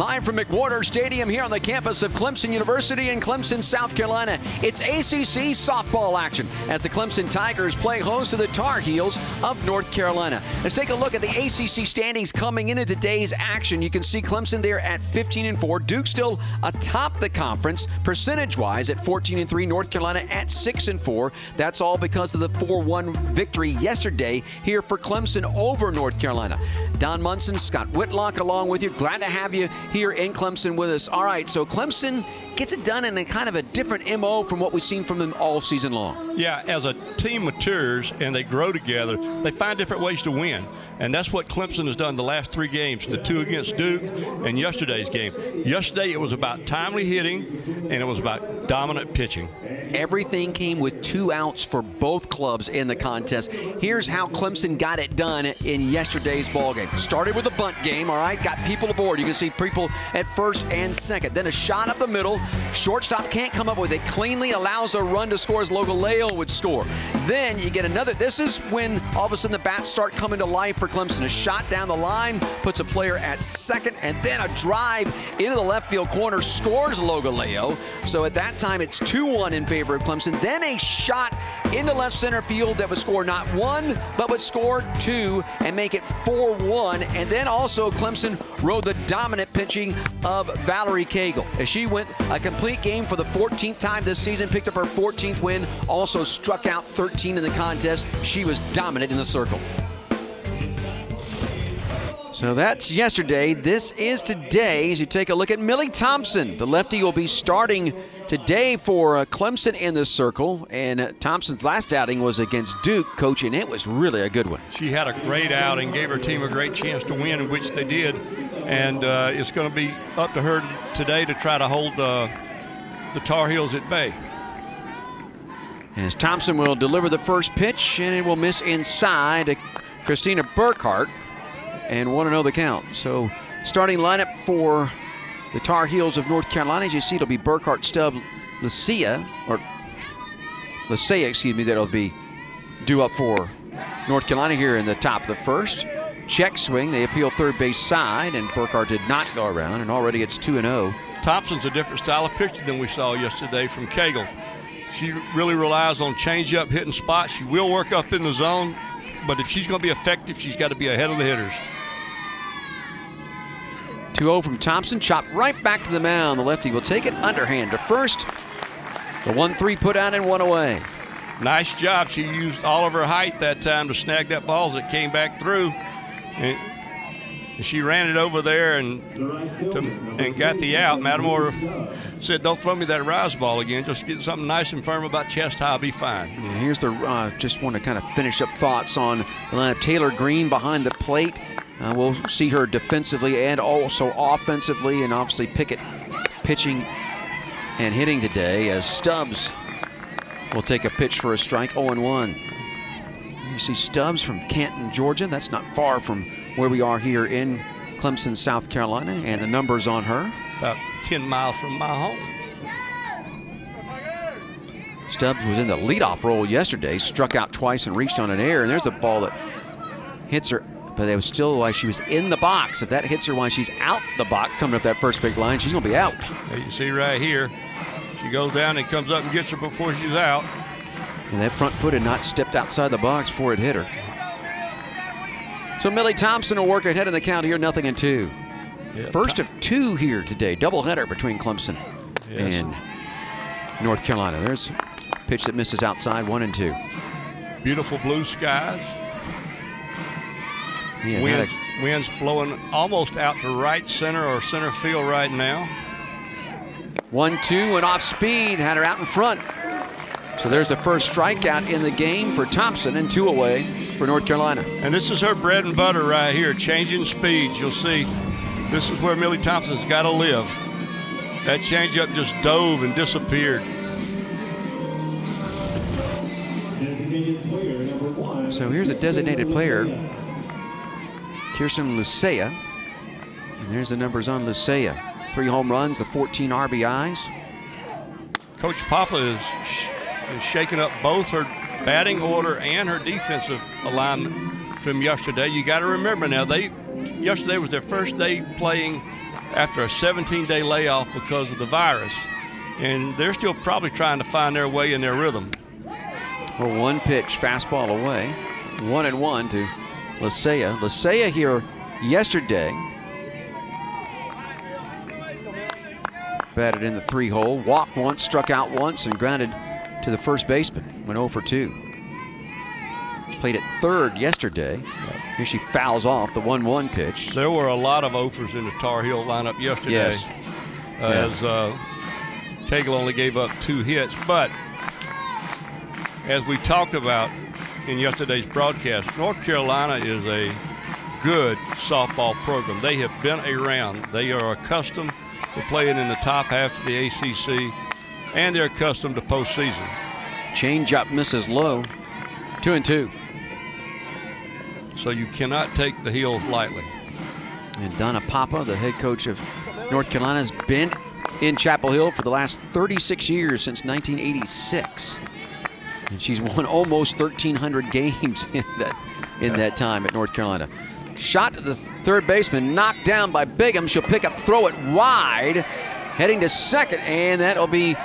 Live from McWhorter Stadium here on the campus of Clemson University in Clemson, South Carolina. It's ACC softball action as the Clemson Tigers play host to the Tar Heels of North Carolina. Let's take a look at the ACC standings coming into today's action. You can see Clemson there at 15-4. Duke still atop the conference percentage-wise at 14-3. North Carolina at 6-4. That's all because of the 4-1 victory yesterday here for Clemson over North Carolina. Don Munson, Scott Whitlock along with you. Glad to have you here in Clemson with us. All right, so Clemson gets it done in a kind of a different MO from what we've seen from them all season long. Yeah, as a team matures and they grow together, they find different ways to win. And that's what Clemson has done the last 3 games, the 2 against Duke and yesterday's game. Yesterday it was about timely hitting and it was about dominant pitching. Everything came with 2 outs for both clubs in the contest. Here's how Clemson got it done in yesterday's ballgame. Started with a bunt game, all right, got people aboard. You can see people at first and second. Then a shot up the middle. Shortstop can't come up with it cleanly, allows a run to score as Logaleo would score. Then you get another. This is when all of a sudden the bats start coming to life for Clemson. A shot down the line puts a player at second, and then a drive into the left field corner scores Logaleo. So at that time it's 2-1 in favor of Clemson. Then a shot into left center field that would score not 1, but would score 2 and make it 4-1. And then also Clemson rode the dominant pitching of Valerie Cagle as she went a complete game for the 14th time this season, picked up her 14th win, also struck out 13 in the contest. She was dominant in the circle. So that's yesterday. This is today. As you take a look at Millie Thompson, the lefty will be starting today for Clemson in the circle. And Thompson's last outing was against Duke, coach, and it was really a good one. She had a great outing, gave her team a great chance to win, in which they did. And it's going to be up to her today to try to hold the Tar Heels at bay. As Thompson will deliver the first pitch, and it will miss inside to Christina Burkhart. And 1-0 the count. So starting lineup for the Tar Heels of North Carolina, as you see, it'll be Burkhart, Stubb, Lisea, excuse me, that'll be due up for North Carolina here in the top of the first. Check swing, they appeal third base side, and Burkhart did not go around, and already it's 2-0. Thompson's a different style of pitcher than we saw yesterday from Cagle. She really relies on changeup, hitting spots. She will work up in the zone, but if she's going to be effective, she's got to be ahead of the hitters. 2-0 from Thompson, chopped right back to the mound. The lefty will take it underhand to first. The 1-3 put out and 1 away. Nice job. She used all of her height that time to snag that ball as it came back through. And she ran it over there and got the out. McWhorter said, "Don't throw me that rise ball again. Just get something nice and firm about chest high. I'll be fine." Yeah, here's the just want to kind of finish up thoughts on the lineup. Taylor Green behind the plate. We'll see her defensively and also offensively, and obviously Pickett pitching and hitting today as Stubbs will take a pitch for a strike, 0-1. You see Stubbs from Canton, Georgia. That's not far from where we are here in Clemson, South Carolina, and the numbers on her. About 10 miles from my home. Stubbs was in the leadoff role yesterday, struck out twice and reached on an error, and there's a ball that hits her, but it was still while she was in the box. If that hits her while she's out the box, coming up that first big line, she's going to be out. You see right here, she goes down and comes up and gets her before she's out. And that front foot had not stepped outside the box before it hit her. So Millie Thompson will work ahead in the count here, 0-2. Yep. First of 2 here today, doubleheader between Clemson and North Carolina. There's a pitch that misses outside, 1-2. Beautiful blue skies. Yeah, Wind's blowing almost out to right center or center field right now. 1-2 and off speed, had her out in front. So there's the first strikeout in the game for Thompson, and 2 away for North Carolina. And this is her bread and butter right here, changing speeds. You'll see this is where Millie Thompson's got to live. That changeup just dove and disappeared. So here's a designated player, Kirsten Lisea. And there's the numbers on Lisea. 3 home runs, the 14 RBIs. Coach Papa is shaking up both her batting order and her defensive alignment from yesterday. You got to remember now, yesterday was their first day playing after a 17-day layoff because of the virus. And they're still probably trying to find their way in their rhythm. Well, one pitch, fastball away. 1-1 to Lasea. Lasea here yesterday batted in the 3-hole, walked once, struck out once, and grounded to the first baseman. Went 0 for 2. Played at third yesterday. Here she fouls off the 1-1 pitch. There were a lot of offers in the Tar Heel lineup yesterday. Yes. As Cagle only gave up 2 hits. But as we talked about in yesterday's broadcast, North Carolina is a good softball program. They have been around. They are accustomed to playing in the top half of the ACC, and they're accustomed to postseason. Changeup misses low. 2-2. So you cannot take the Heels lightly. And Donna Papa, the head coach of North Carolina, has been in Chapel Hill for the last 36 years, since 1986. And she's won almost 1,300 games in that time at North Carolina. Shot to the third baseman, knocked down by Bigham. She'll pick up, throw it wide, heading to second, and that'll be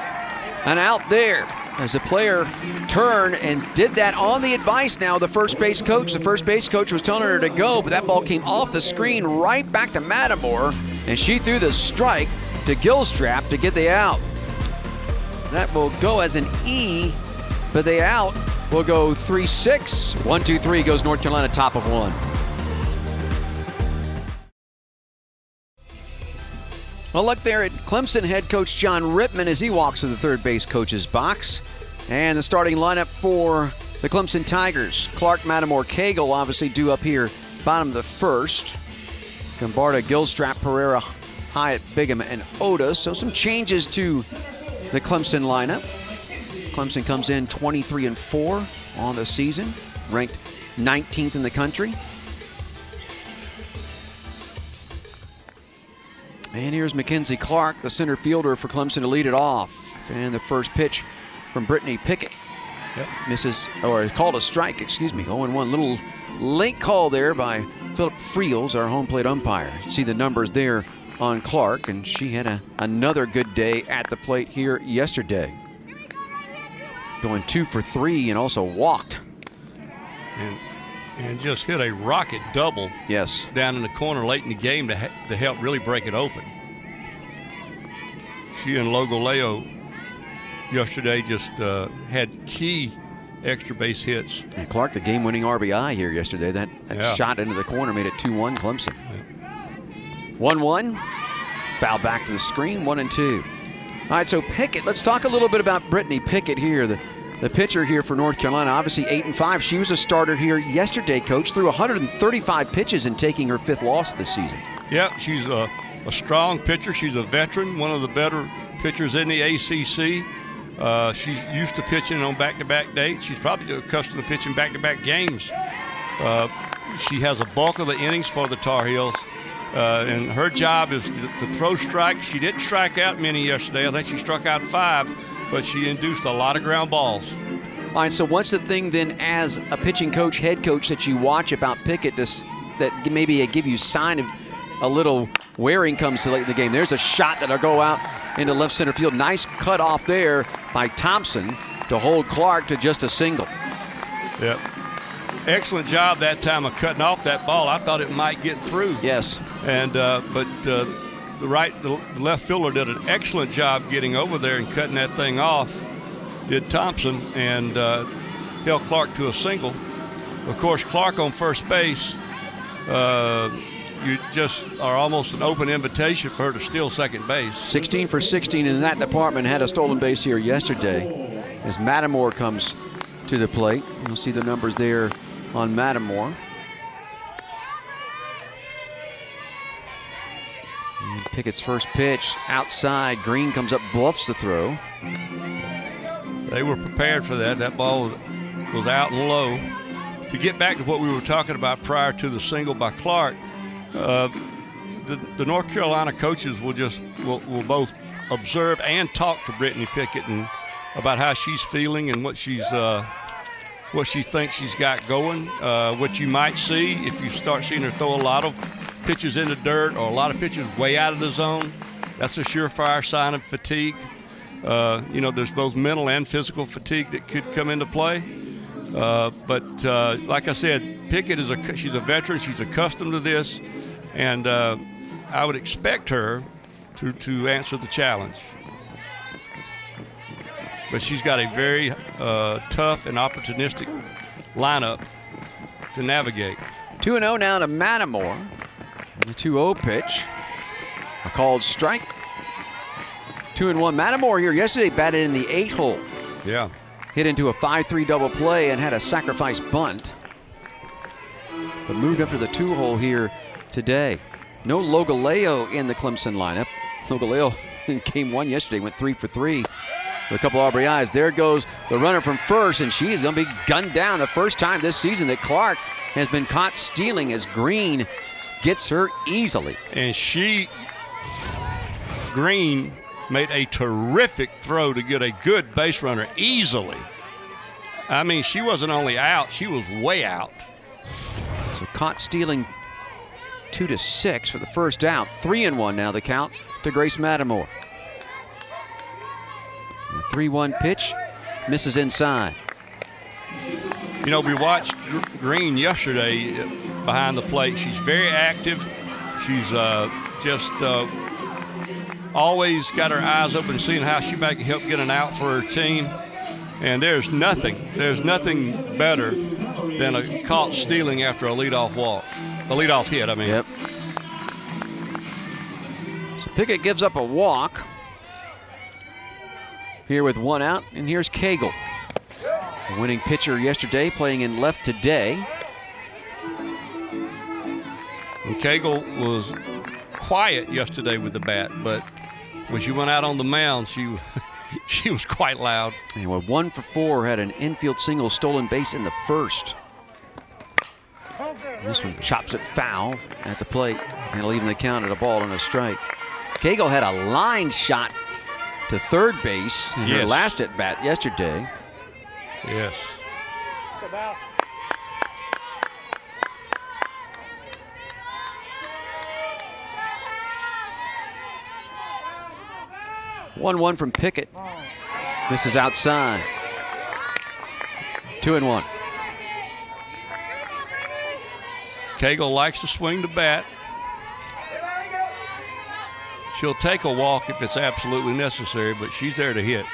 an out there as the player turned and did that on the advice now of the first base coach. The first base coach was telling her to go, but that ball came off the screen right back to Matamore, and she threw the strike to Gilstrap to get the out. That will go as an E, but the out will go 3-6. 1-2-3 goes North Carolina, top of 1. Well, look there at Clemson head coach John Rittman as he walks to the third base coach's box. And the starting lineup for the Clemson Tigers. Clark, Matamore, Cagle obviously due up here, bottom of the first. Gambarda, Gilstrap, Pereira, Hyatt, Bigham, and Oda. So some changes to the Clemson lineup. Clemson comes in 23-4 on the season, ranked 19th in the country. And here's Mackenzie Clark, the center fielder for Clemson, to lead it off. And the first pitch from Brittany Pickett. Misses, or called a strike, excuse me. 0-1. Little late call there by Philip Friels, our home plate umpire. You see the numbers there on Clark, and she had another good day at the plate here yesterday. Going 2 for 3 and also walked. And just hit a rocket double. Yes. Down in the corner late in the game to help really break it open. She and Logoleo yesterday just had key extra base hits. And Clark, the game-winning RBI here yesterday. That shot into the corner made it 2-1 Clemson. 1-1. Foul back to the screen, 1-2. All right, so Pickett, let's talk a little bit about Brittany Pickett here, the pitcher here for North Carolina. Obviously 8-5. She was a starter here yesterday, Coach. Threw 135 pitches and taking her 5th loss this season. Yeah, she's a strong pitcher. She's a veteran, one of the better pitchers in the ACC. She's used to pitching on back-to-back dates. She's probably accustomed to pitching back-to-back games. She has a bulk of the innings for the Tar Heels. And her job is to throw strikes. She didn't strike out many yesterday. I think she struck out 5, but she induced a lot of ground balls. All right, so what's the thing then as a pitching coach, head coach, that you watch about Pickett that maybe give you sign of a little wearing comes to late in the game? There's a shot that'll go out into left center field. Nice cut off there by Thompson to hold Clark to just a single. Yep. Excellent job that time of cutting off that ball. I thought it might get through. Yes. And but the left fielder did an excellent job getting over there and cutting that thing off. Did Thompson, and held Clark to a single. Of course, Clark on first base, you just are almost an open invitation for her to steal second base. 16 for 16 in that department. Had a stolen base here yesterday as Matamore comes to the plate. You'll see the numbers there on Matamore. And Pickett's first pitch outside. Green comes up, bluffs the throw. They were prepared for that. That ball was out and low. To get back to what we were talking about prior to the single by Clark, the North Carolina coaches will both observe and talk to Brittany Pickett and about how she's feeling and what she thinks she's got going. What you might see if you start seeing her throw a lot of pitches in the dirt or a lot of pitches way out of the zone, that's a surefire sign of fatigue. There's both mental and physical fatigue that could come into play. But like I said, Pickett she's a veteran. She's accustomed to this, and I would expect her to answer the challenge. But she's got a very tough and opportunistic lineup to navigate. 2-0 now to Matamore. The 2-0 pitch. A called strike. 2-1. Matamore here yesterday batted in the 8 hole. Yeah. Hit into a 5-3 double play and had a sacrifice bunt. But moved up to the 2 hole here today. No Logaleo in the Clemson lineup. Logaleo in game 1 yesterday went 3 for 3 with a couple RBIs. There goes the runner from first, and she's going to be gunned down the first time this season that Clark has been caught stealing as Green gets her easily. And Green made a terrific throw to get a good base runner easily. I mean, she wasn't only out, she was way out. So caught stealing 2-6 for the first out. 3-1 now the count to Grace Matamore. The 3-1 pitch misses inside. We watched Green yesterday behind the plate. She's very active. She's just always got her eyes open, seeing how she might help get an out for her team. And there's nothing better than a caught stealing after a leadoff hit. Yep. So Pickett gives up a walk here with 1 out, and here's Cagle. The winning pitcher yesterday, playing in left today. And Cagle was quiet yesterday with the bat, but when she went out on the mound, she was quite loud. Anyway, 1 for 4, had an infield single, stolen base in the first. This one chops it foul at the plate, and it'll even the count at a ball and a strike. Cagle had a line shot to third base in her last at bat yesterday. Yes. 1-1 from Pickett. This is outside. 2-1. Cagle likes to swing the bat. She'll take a walk if it's absolutely necessary, but she's there to hit.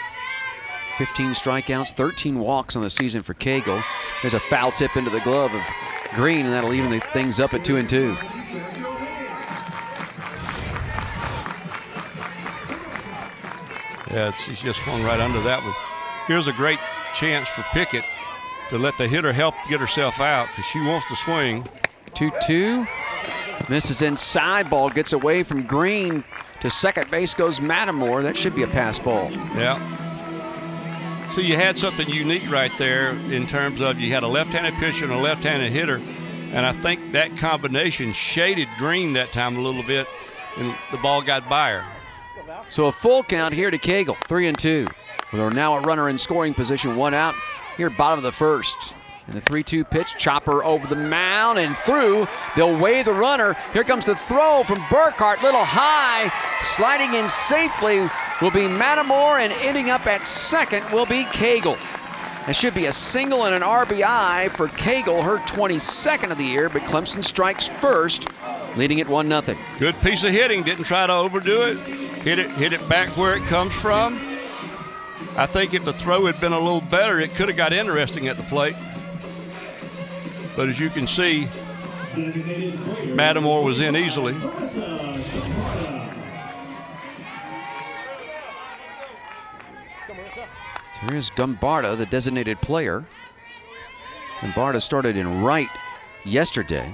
15 strikeouts, 13 walks on the season for Cagle. There's a foul tip into the glove of Green, and that'll even the things up at 2-2. Yeah, she's just swung right under that one. Here's a great chance for Pickett to let the hitter help get herself out because she wants to swing. 2-2. Misses inside. Ball gets away from Green. To second base goes Matamore. That should be a pass ball. Yeah. So you had something unique right there in terms of you had a left-handed pitcher and a left-handed hitter, and I think that combination shaded Green that time a little bit, and the ball got by her. So a full count here to Cagle, 3-2. With now a runner in scoring position, 1 out. Here, bottom of the first. And the 3-2 pitch, chopper over the mound and through. They'll weigh the runner. Here comes the throw from Burkhart, little high. Sliding in safely will be Matamore, and ending up at second will be Cagle. It should be a single and an RBI for Cagle, her 22nd of the year, but Clemson strikes first, leading it 1-0. Good piece of hitting, didn't try to overdo it. Hit it back where it comes from. I think if the throw had been a little better, it could have got interesting at the plate. But as you can see, Matamore was in easily. So here's Gumbarda, the designated player. Gumbarda started in right yesterday.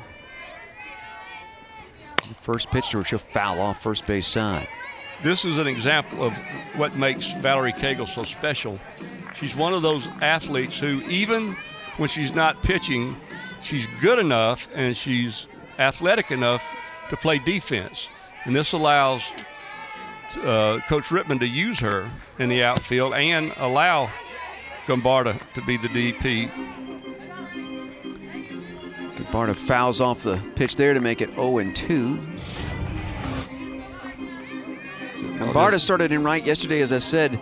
The first pitch to her, she'll foul off first base side. This is an example of what makes Valerie Cagle so special. She's one of those athletes who, even when she's not pitching, she's good enough and she's athletic enough to play defense. And this allows Coach Rittman to use her in the outfield and allow Gumbarda to be the DP. Gombarda fouls off the pitch there to make it 0-2. Gombarda started in right yesterday, as I said,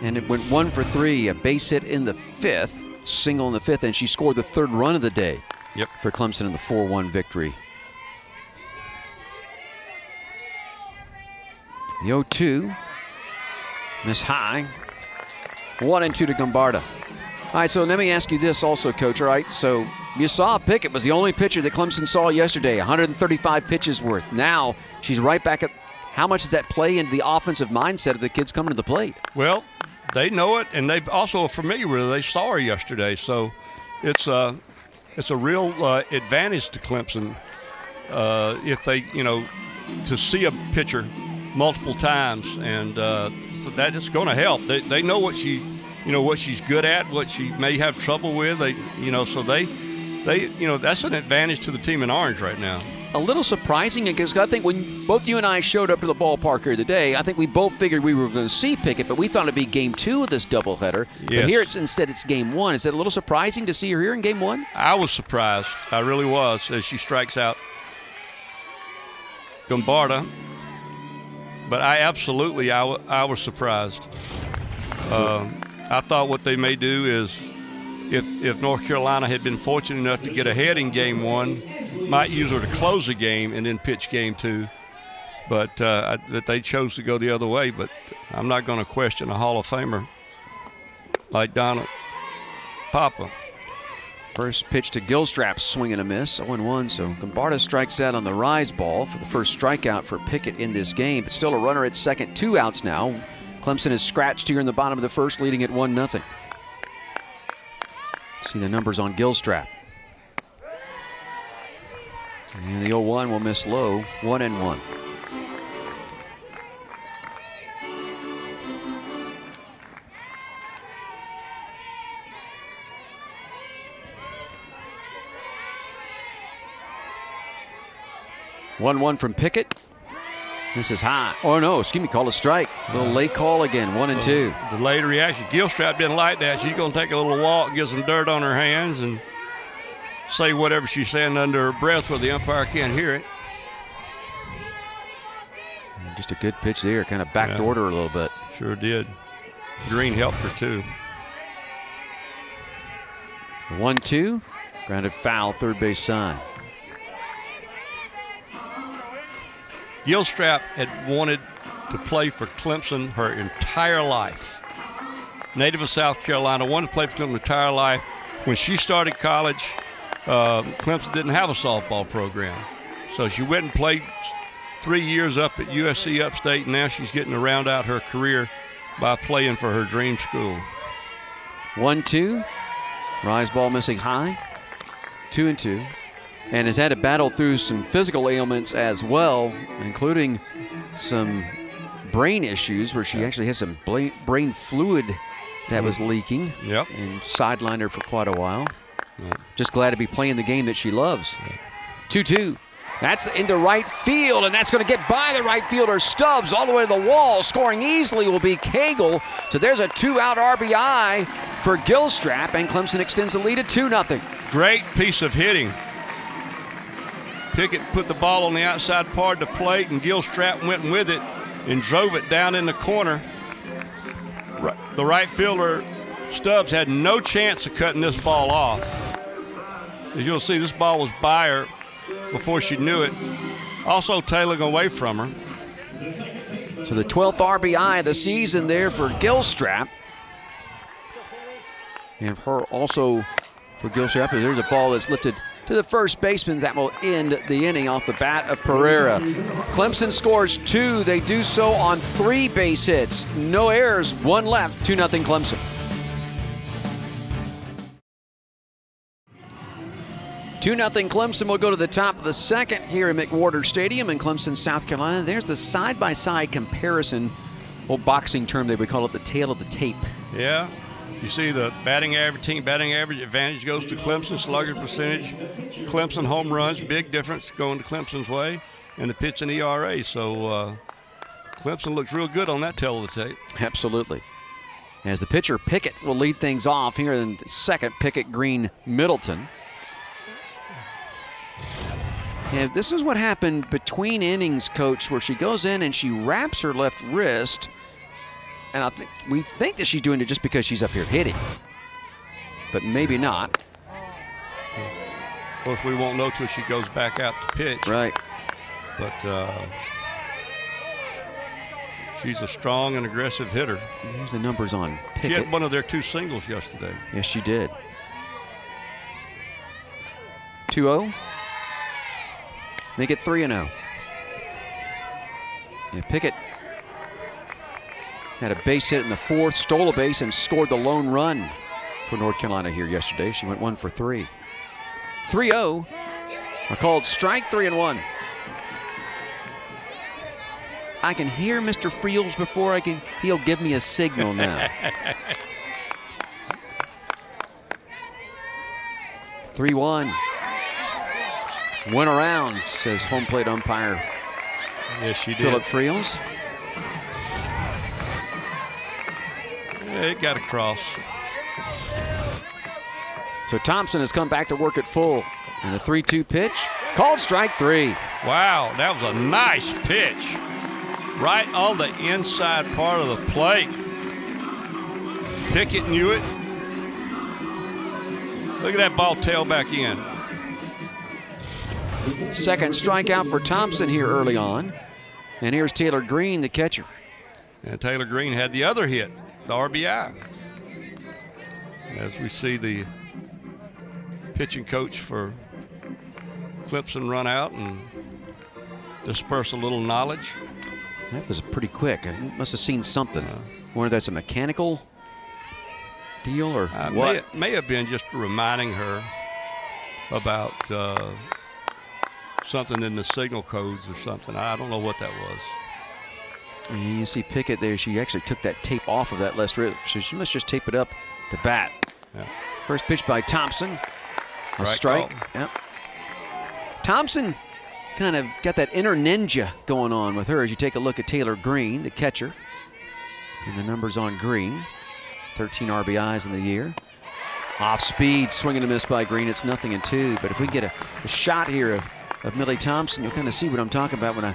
and it went 1 for 3. A base hit in the 5th, single in the 5th, and she scored the 3rd run of the day for Clemson in the 4-1 victory. The 0-2. Miss high. 1-2 to Gombarda. All right, so let me ask you this also, Coach. All right, so you saw Pickett was the only pitcher that Clemson saw yesterday, 135 pitches worth. Now she's right back at. How much does that play into the offensive mindset of the kids coming to the plate? Well, they know it, and they also are familiar with it. They saw her yesterday, so it's a real advantage to Clemson if they, to see a pitcher multiple times, and so that is going to help. They know what what she's good at, what she may have trouble with. So they that's an advantage to the team in orange right now. A little surprising, because I think when both you and I showed up to the ballpark here today, I think we both figured we were going to see Pickett, but we thought it'd be game 2 of this doubleheader. Yes. But here instead it's game 1. Is it a little surprising to see her here in game 1? I was surprised. I really was, as she strikes out Gombarda. But I was surprised. I thought what they may do is, if North Carolina had been fortunate enough to get ahead in game 1, might use her to close the game and then pitch game 2. But that they chose to go the other way. But I'm not going to question a Hall of Famer like Donald Papa. First pitch to Gilstrap, swing and a miss, 0-1. So Gombarda strikes out on the rise ball for the first strikeout for Pickett in this game. But still a runner at second, 2 outs now. Clemson is scratched here in the bottom of the first, leading at 1-0. See the numbers on Gilstrap. And the 0-1 will miss low, 1-1. One from Pickett. This is high. Oh no, excuse me, call a strike. A little late call again, 1-2. Delayed reaction. Gilstrap didn't like that. She's going to take a little walk, get some dirt on her hands, and say whatever she's saying under her breath where the umpire can't hear it. Just a good pitch there, kind of backdoored her a little bit. Sure did. Green helped her too. 1-2, grounded foul, third base side. Gilstrap had wanted to play for Clemson her entire life. Native of South Carolina, wanted to play for Clemson her entire life. When she started college, Clemson didn't have a softball program. So she went and played 3 years up at USC Upstate, and now she's getting to round out her career by playing for her dream school. 1-2, rise ball missing high, 2-2. And has had to battle through some physical ailments as well, including some brain issues where she actually has some brain fluid that was leaking. Yep. And sidelined her for quite a while. Just glad to be playing the game that she loves. 2-2. That's into right field, and that's going to get by the right fielder Stubbs all the way to the wall. Scoring easily will be Cagle. So there's a 2-out RBI for Gilstrap, and Clemson extends the lead at 2-0. Great piece of hitting. Pickett put the ball on the outside part of the plate, and Gilstrap went with it and drove it down in the corner. The right fielder, Stubbs, had no chance of cutting this ball off. As you'll see, this ball was by her before she knew it. Also tailing away from her. So the 12th RBI of the season there for Gilstrap. And for also for Gilstrap, there's a ball that's lifted to the first baseman. That will end the inning off the bat of Pereira. Clemson scores 2. They do so on 3 base hits. No errors, 1 left, 2-0 Clemson. 2-0 Clemson will go to the top of the second here in McWhorter Stadium in Clemson, South Carolina. There's the side-by-side comparison. Old boxing term, they would call it the tail of the tape. Yeah. You see the team batting average advantage goes to Clemson, slugging percentage. Clemson home runs, big difference going to Clemson's way, and the pitch and ERA. So Clemson looks real good on that tail of the tape. Absolutely. As the pitcher, Pickett, will lead things off here in the second. Pickett, Green, Middleton. Yeah, this is what happened between innings, Coach, where she goes in and she wraps her left wrist. And we think that she's doing it just because she's up here hitting. But maybe not. Of course, we won't know till she goes back out to pitch. Right. But she's a strong and aggressive hitter. Here's the numbers on Pickett. She had one of their 2 singles yesterday. Yes, she did. 2-0. Make it 3-0. Yeah, Pickett had a base hit in the 4th, stole a base, and scored the lone run for North Carolina here yesterday. She went 1 for 3. 3-0. A called strike, 3-1. I can hear Mr. Friels before he'll give me a signal now. 3-1. Went around, says home plate umpire. Yes, she did. Philip Friels. Yeah, it got across. So Thompson has come back to work at full. And the 3-2 pitch, called strike 3. Wow, that was a nice pitch. Right on the inside part of the plate. Pickett knew it. Look at that ball tail back in. Second strikeout for Thompson here early on. And here's Taylor Green, the catcher. And Taylor Green had the other hit, the RBI. As we see the pitching coach for Clemson run out and disperse a little knowledge. That was pretty quick. I must have seen something. Whether that's a mechanical deal or what? May have been just reminding her about something in the signal codes or something. I don't know what that was. And you see Pickett there. She actually took that tape off of that left wrist. So she must just tape it up to bat. Yeah. First pitch by Thompson. A strike. Yep. Thompson kind of got that inner ninja going on with her as you take a look at Taylor Green, the catcher. And the numbers on Green. 13 RBIs in the year. Off speed, swing and a miss by Green. It's 0-2. But if we get a shot here of Millie Thompson, you'll kind of see what I'm talking about when I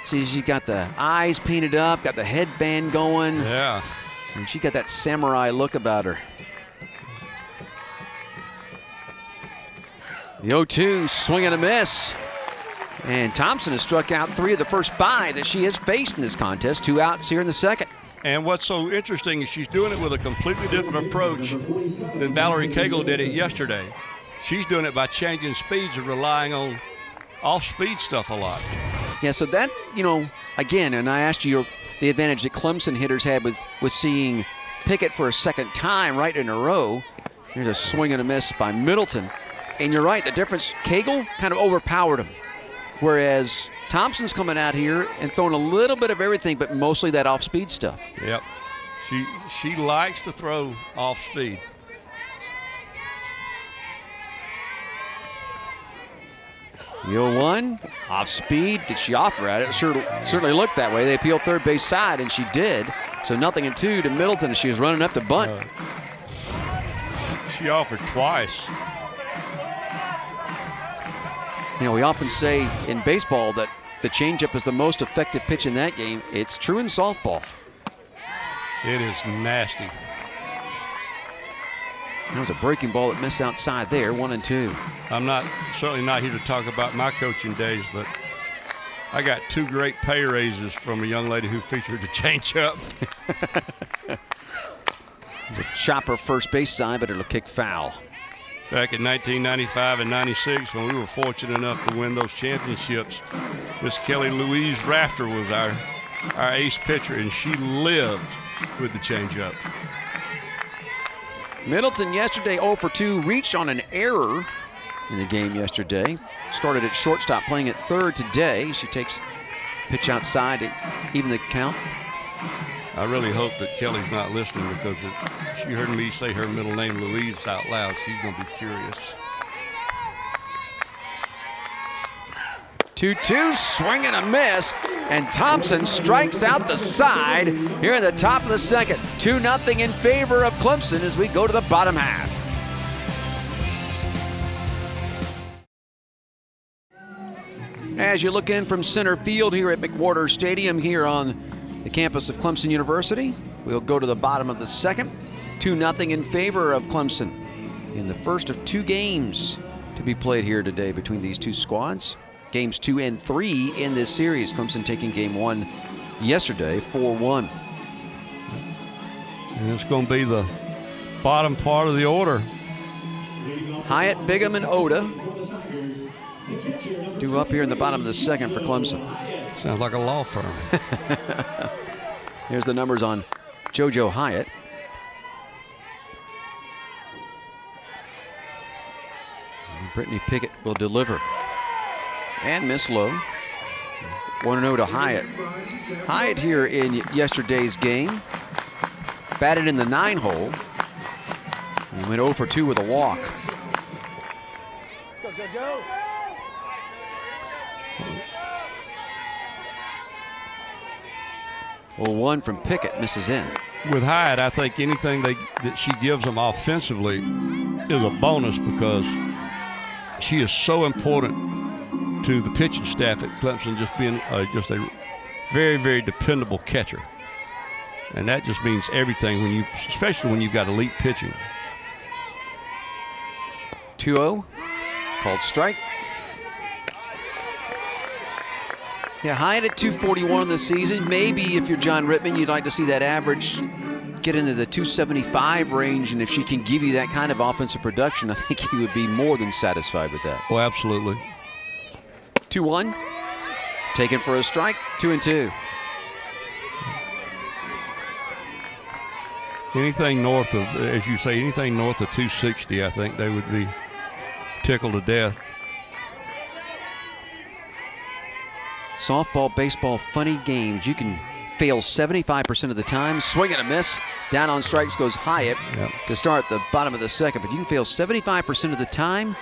see she got the eyes painted up, got the headband going. Yeah. And she got that samurai look about her. The 0-2, swing and a miss. And Thompson has struck out 3 of the first 5 that she has faced in this contest. 2 outs here in the second. And what's so interesting is she's doing it with a completely different approach than Valerie Cagle did it yesterday. She's doing it by changing speeds and relying on off-speed stuff a lot. Yeah, so that, again, and I asked you the advantage that Clemson hitters had with seeing Pickett for a second time right in a row. There's a swing and a miss by Middleton. And you're right, the difference, Cagle kind of overpowered him. Whereas Thompson's coming out here and throwing a little bit of everything, but mostly that off-speed stuff. Yep. She likes to throw off-speed. The 0-1, off-speed. Did she offer at it? It certainly looked that way. They appealed third base side, and she did. So 0-2 to Middleton, and she was running up to bunt. She offered twice. We often say in baseball that the changeup is the most effective pitch in that game. It's true in softball. It is nasty. That was a breaking ball that missed outside there, 1-2. I'm certainly not here to talk about my coaching days, but I got 2 great pay raises from a young lady who featured the changeup. The chopper first base side, but it'll kick foul. Back in 1995 and 96, when we were fortunate enough to win those championships, Miss Kelly Louise Rafter was our ace pitcher, and she lived with the changeup. Middleton yesterday 0 for 2, reached on an error in the game yesterday. Started at shortstop, playing at third today. She takes pitch outside to even the count. I really hope that Kelly's not listening, because if she heard me say her middle name, Louise, out loud, she's going to be furious. 2-2, swing and a miss, and Thompson strikes out the side here in the top of the second. 2-0 in favor of Clemson as we go to the bottom half. As you look in from center field here at McWhorter Stadium here on the campus of Clemson University, we'll go to the bottom of the second. 2-0 in favor of Clemson in the first of 2 games to be played here today between these two squads. Games 2 and 3 in this series. Clemson taking game 1 yesterday, 4-1. And it's going to be the bottom part of the order. Hyatt, Bigham, and Oda due up here in the bottom of the second for Clemson. Sounds like a law firm. Here's the numbers on JoJo Hyatt. Brittany Pickett will deliver. And miss low. 1-0 to Hyatt. Hyatt here in yesterday's game batted in the 9-hole. And went 0 for 2 with a walk. Go, JoJo. Well, 1 from Pickett misses in. With Hyatt, I think anything that she gives them offensively is a bonus because she is so important to the pitching staff at Clemson, just being just a very, very dependable catcher. And that just means everything, especially when you've got elite pitching. 2-0, called strike. Yeah, Hyatt at 241 this season. Maybe if you're John Rittman, you'd like to see that average get into the 275 range, and if she can give you that kind of offensive production, I think he would be more than satisfied with that. Oh, absolutely. 2-1, taken for a strike, 2-2. Anything north of, as you say, anything north of 260, I think they would be tickled to death. Softball, baseball, funny games. You can fail 75% of the time. Swing and a miss. Down on strikes goes Hyatt to start the bottom of the second. But you can fail 75% of the time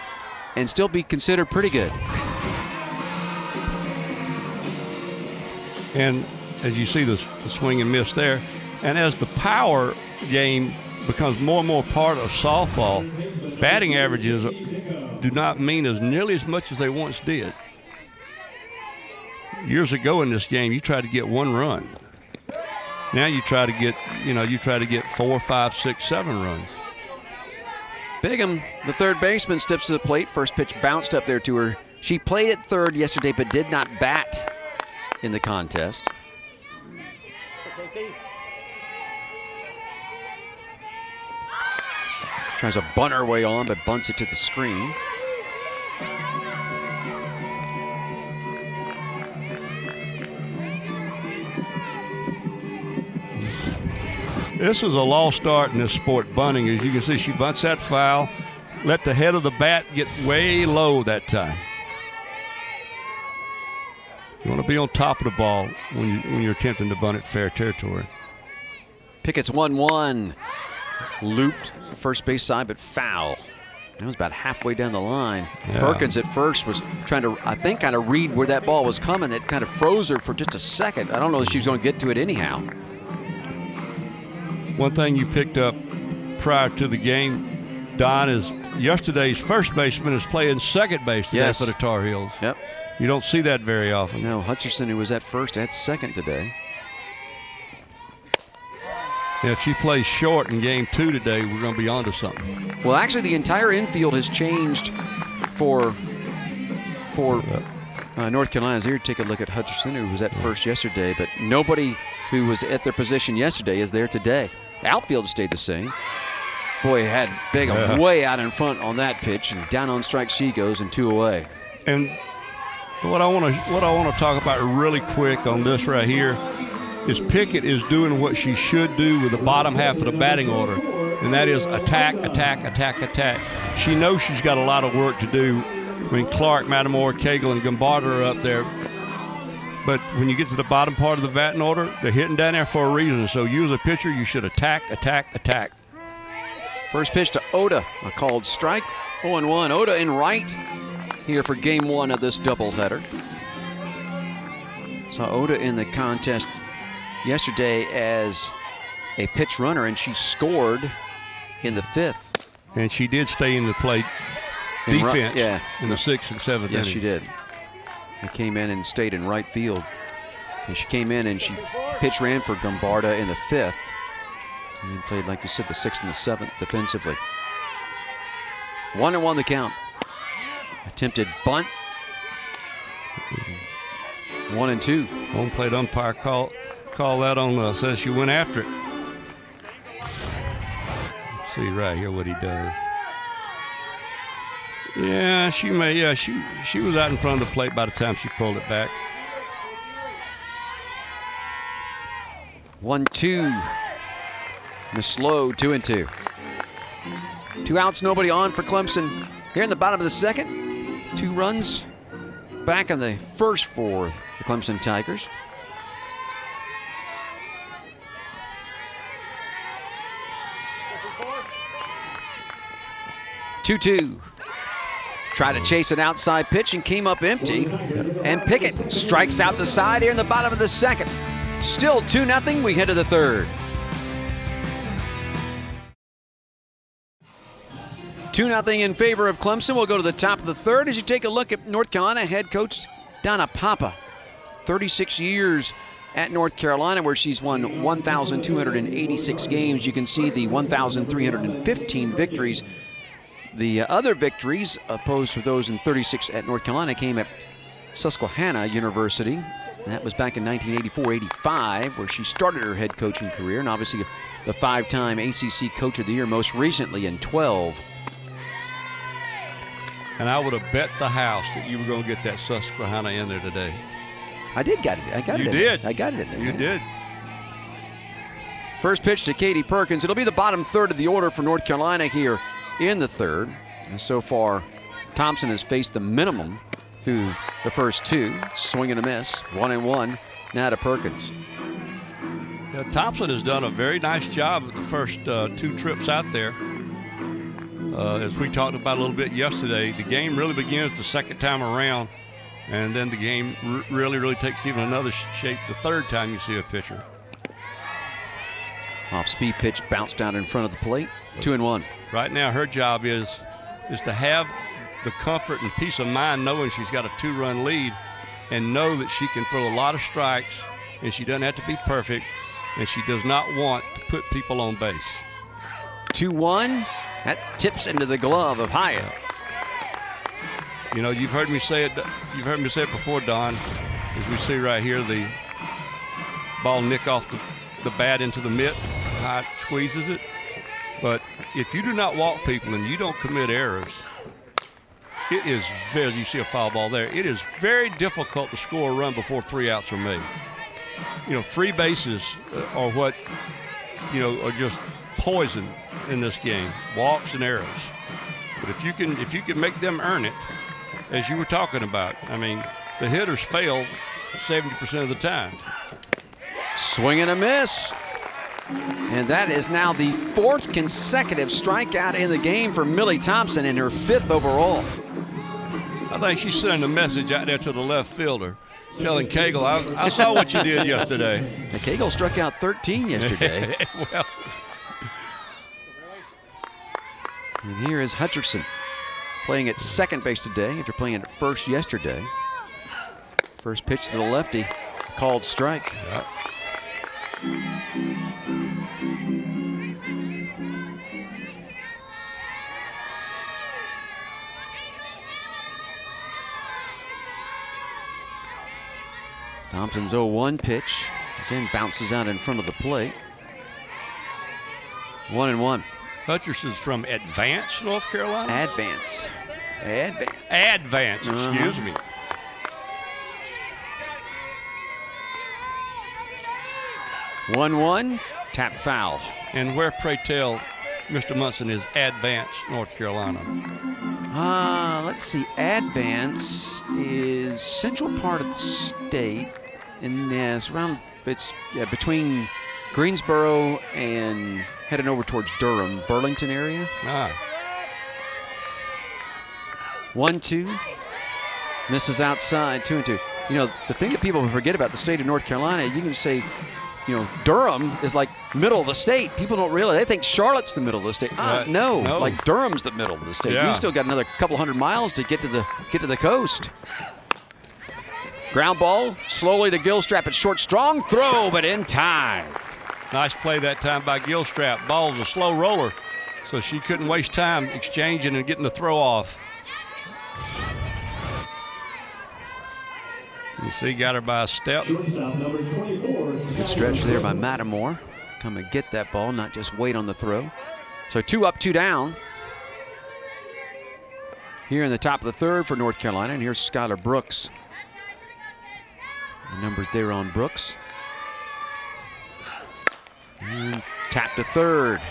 and still be considered pretty good. And as you see the swing and miss there, and as the power game becomes more and more part of softball, batting averages do not mean as nearly as much as they once did. Years ago in this game, you tried to get 1 run. Now you try to get 4, 5, 6, 7 runs. Bigham, the third baseman, steps to the plate. First pitch bounced up there to her. She played at third yesterday, but did not bat in the contest. Tries to bunt her way on, but bunts it to the screen. This is a lost start in this sport, bunting. As you can see, she bunts that foul, let the head of the bat get way low that time. You want to be on top of the ball when you're attempting to bunt it fair territory. Pickett's 1-1. Looped first base side, but foul. That was about halfway down the line. Yeah. Perkins at first was trying to, I think, kind of read where that ball was coming. It kind of froze her for just a second. I don't know if she was going to get to it anyhow. One thing you picked up prior to the game, Don, is yesterday's first baseman is playing second base today for the Tar Heels. Yep. You don't see that very often. No, Hutcherson, who was at first, at second today. Yeah, if she plays short in game 2 today, we're going to be on to something. Well, actually, the entire infield has changed for North Carolina's. Here, take a look at Hutcherson, who was at first yesterday, but nobody who was at their position yesterday is there today. Outfield stayed the same. Boy, had Bigham way out in front on that pitch, and down on strike she goes, and 2 away. And what I want to talk about really quick on this right here is Pickett is doing what she should do with the bottom half of the batting order, and that is attack, attack, attack, attack. She knows she's got a lot of work to do. I mean, Clark, Matamore, Cagle, and Gambard are up there. But when you get to the bottom part of the batting order, they're hitting down there for a reason. So you as a pitcher, you should attack, attack, attack. First pitch to Oda, a called strike. 0-1. Oda in right here for game 1 of this doubleheader. Saw Oda in the contest yesterday as a pitch runner, and she scored in the 5th. And she did stay in the plate defense in the 6th and 7th inning. Yes, she did. He came in and stayed in right field. And she came in and she pitch ran for Gombarda in the 5th. And he played, like you said, the 6th and the 7th defensively. 1-1 the count. Attempted bunt. 1-2. Home plate umpire call that on says she went after it. Let's see right here what he does. Yeah, she may. Yeah, she was out in front of the plate by the time she pulled it back. 1-2. The slow 2-2. 2 outs, nobody on for Clemson. Here in the bottom of the 2nd. 2 runs back in the first for the Clemson Tigers. Two. Tried to chase an outside pitch and came up empty. And Pickett strikes out the side here in the bottom of the 2nd. Still 2-0. We head to the 3rd. 2-0 in favor of Clemson. We'll go to the top of the 3rd as you take a look at North Carolina head coach Donna Papa. 36 years at North Carolina, where she's won 1,286 games. You can see the 1,315 victories. The other victories, opposed to those in 36 at North Carolina, came at Susquehanna University. That was back in 1984-85, where she started her head coaching career, and obviously the 5-time ACC Coach of the Year, most recently in 12. And I would have bet the house that you were going to get that Susquehanna in there today. I did get it. I got it. You did. I got it in there. You did. First pitch to Katie Perkins. It'll be the bottom 3rd of the order for North Carolina here in the 3rd. And so far, Thompson has faced the minimum through the first 2. Swing and a miss. 1-1. Now to Perkins. Yeah, Thompson has done a very nice job of the first 2 trips out there. As we talked about a little bit yesterday, the game really begins the 2nd time around, and then the game really takes even another shape the 3rd time you see a pitcher. Off speed pitch bounced down in front of the plate. 2-1. Right now, her job is to have the comfort and peace of mind knowing she's got a 2-run lead, and know that she can throw a lot of strikes, and she doesn't have to be perfect, and she does not want to put people on base. 2-1. That tips into the glove of Hyatt. You know, you've heard me say it. You've heard me say it before, Don. As we see right here, the ball nick off the bat into the mitt. Hyatt squeezes it. But if you do not walk people and you don't commit errors, it is very. You see a foul ball there. It is very difficult to score a run before 3 outs are made. You know, free bases are what are just poison in this game, walks and errors. But if you can make them earn it, as you were talking about, I mean, the hitters fail 70% of the time. Swing and a miss. And that is now the 4th consecutive strikeout in the game for Millie Thompson, and her 5th overall. I think she's sending a message out there to the left fielder, telling Cagle, I saw what you did yesterday. And Cagle struck out 13 yesterday. Well. And here is Hutcherson playing at 2nd base today after playing at first yesterday. First pitch to the lefty, called strike. Yep. Thompson's 0-1 pitch. Again, bounces out in front of the plate. 1-1. Hutcherson's from Advance, North Carolina? Advance. Excuse me. 1-1. Tap foul. And where, pray tell, Mr. Munson, is Advance, North Carolina? Let's see. Advance is central part of the state. And it's between Greensboro and heading over towards Durham, Burlington area. 1-2. Misses outside, 2-2. You know, the thing that people forget about the state of North Carolina, you can say, Durham is like middle of the state. People don't realize. They think Charlotte's the middle of the state. No, like Durham's the middle of the state. Yeah. You've still got another couple hundred miles to get to the coast. Ground ball slowly to Gilstrap at short. Strong throw, but in time. Nice play that time by Gilstrap. Ball was a slow roller, so she couldn't waste time exchanging and getting the throw off. You see, got her by a step. Good stretch there by Mattamore. Come and get that ball, not just wait on the throw. So 2 up, 2 down. Here in the top of the third for North Carolina, and here's Skylar Brooks. The numbers there on Brooks. And tap to third.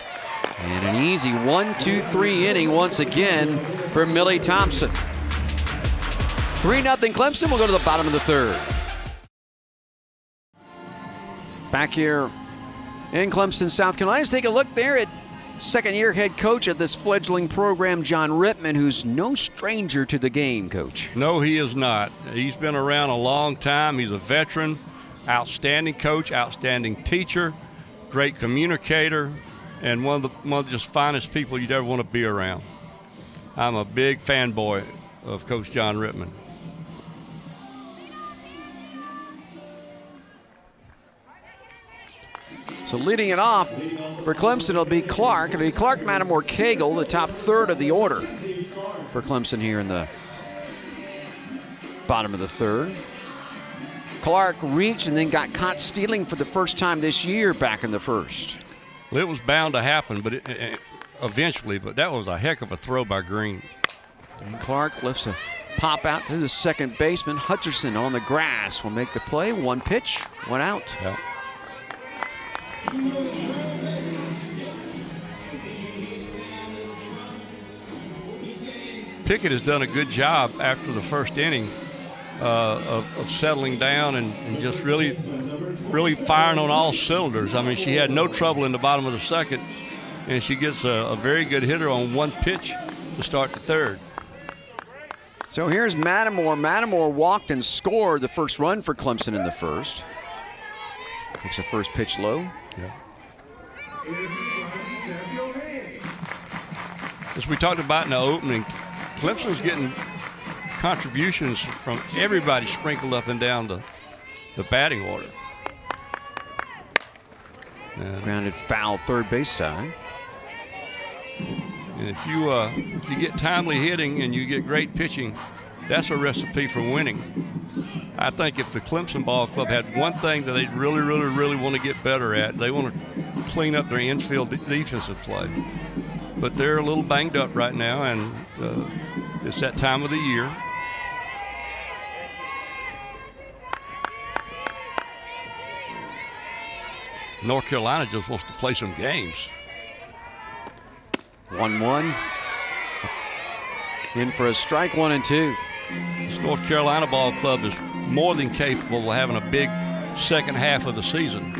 And an easy 1-2-3 inning once again for Millie Thompson. 3-0 Clemson. We'll go to the bottom of the third. Back here in Clemson, South Carolina. Let's take a look there at second-year head coach of this fledgling program, John Rittman, who's no stranger to the game, Coach. No, he is not. He's been around a long time. He's a veteran, outstanding coach, outstanding teacher, great communicator, and one of the just finest people you'd ever want to be around. I'm a big fanboy of Coach John Rittman. So leading it off for Clemson, it'll be Clark. It'll be Clark, Mattamore, Cagle, the top third of the order for Clemson here in the bottom of the third. Clark reached and then got caught stealing for the first time this year back in the first. Well, it was bound to happen, but eventually, but that was a heck of a throw by Green. And Clark lifts a pop out to the second baseman. Hutcherson on the grass will make the play. 1 pitch, 1 out. Yep. Pickett has done a good job after the first inning of settling down and just really firing on all cylinders. I mean, she had no trouble in the bottom of the second, and she gets a very good hitter on 1 pitch to start the third. So here's Mattamore. Mattamore walked and scored the first run for Clemson in the first. Takes the first pitch low. Yeah. As we talked about in the opening, Clemson's getting contributions from everybody sprinkled up and down the batting order. Grounded foul third base side. And if you get timely hitting and you get great pitching, that's a recipe for winning. I think if the Clemson Ball Club had one thing that they really want to get better at, they want to clean up their infield defensive play. But they're a little banged up right now, and it's that time of the year. North Carolina just wants to play some games. 1-1. In for a strike, 1-2. This North Carolina Ball Club is more than capable of having a big second half of the season.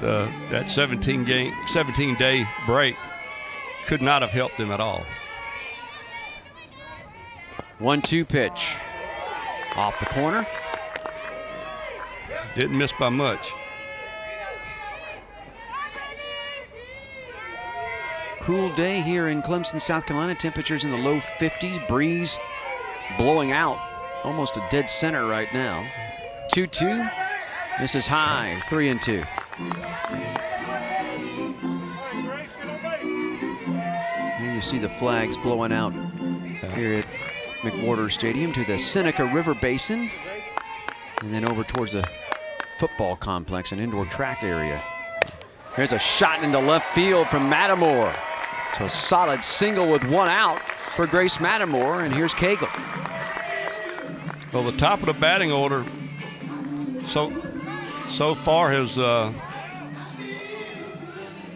That 17-day break could not have helped them at all. 1-2 pitch. Off the corner. Didn't miss by much. Cool day here in Clemson, South Carolina. Temperatures in the low 50s. Breeze blowing out. Almost a dead center right now. 2-2. This is high. 3-2. Here you see the flags blowing out here at McWhorter Stadium to the Seneca River Basin, and then over towards the football complex and indoor track area. Here's a shot into left field from Mattamore. So a solid single with 1 out for Grace Mattamore, and here's Cagle. Well, the top of the batting order so far has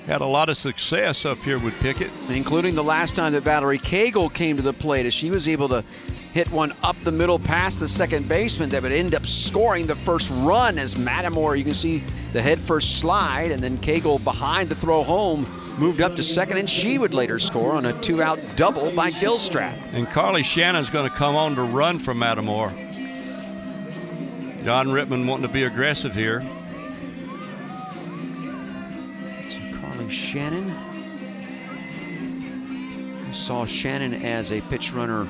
had a lot of success up here with Pickett. Including the last time that Valerie Cagle came to the plate, as she was able to hit one up the middle past the second baseman that would end up scoring the first run, as Mattamore, you can see the head first slide, and then Cagle behind the throw home moved up to second, and she would later score on a 2-out double by Gilstrap. And Carly Shannon's going to come on to run for Mattamore. John Rittman wanting to be aggressive here. So Carly Shannon. I saw Shannon as a pitch runner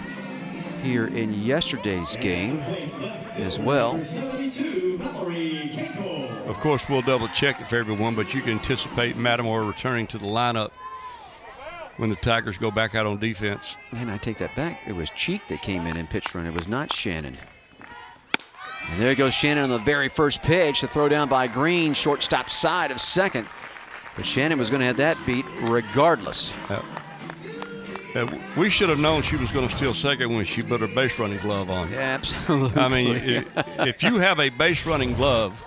here in yesterday's game as well. Of course, we'll double check it for everyone, but you can anticipate Matamore returning to the lineup when the Tigers go back out on defense. And I take that back. It was Cheek that came in and pitched run. It was not Shannon. And there goes Shannon on the very first pitch. The throw down by Green, shortstop side of second. But Shannon was going to have that beat regardless. We should have known she was going to steal second when she put her base running glove on. Yeah, absolutely. I mean, if you have a base running glove,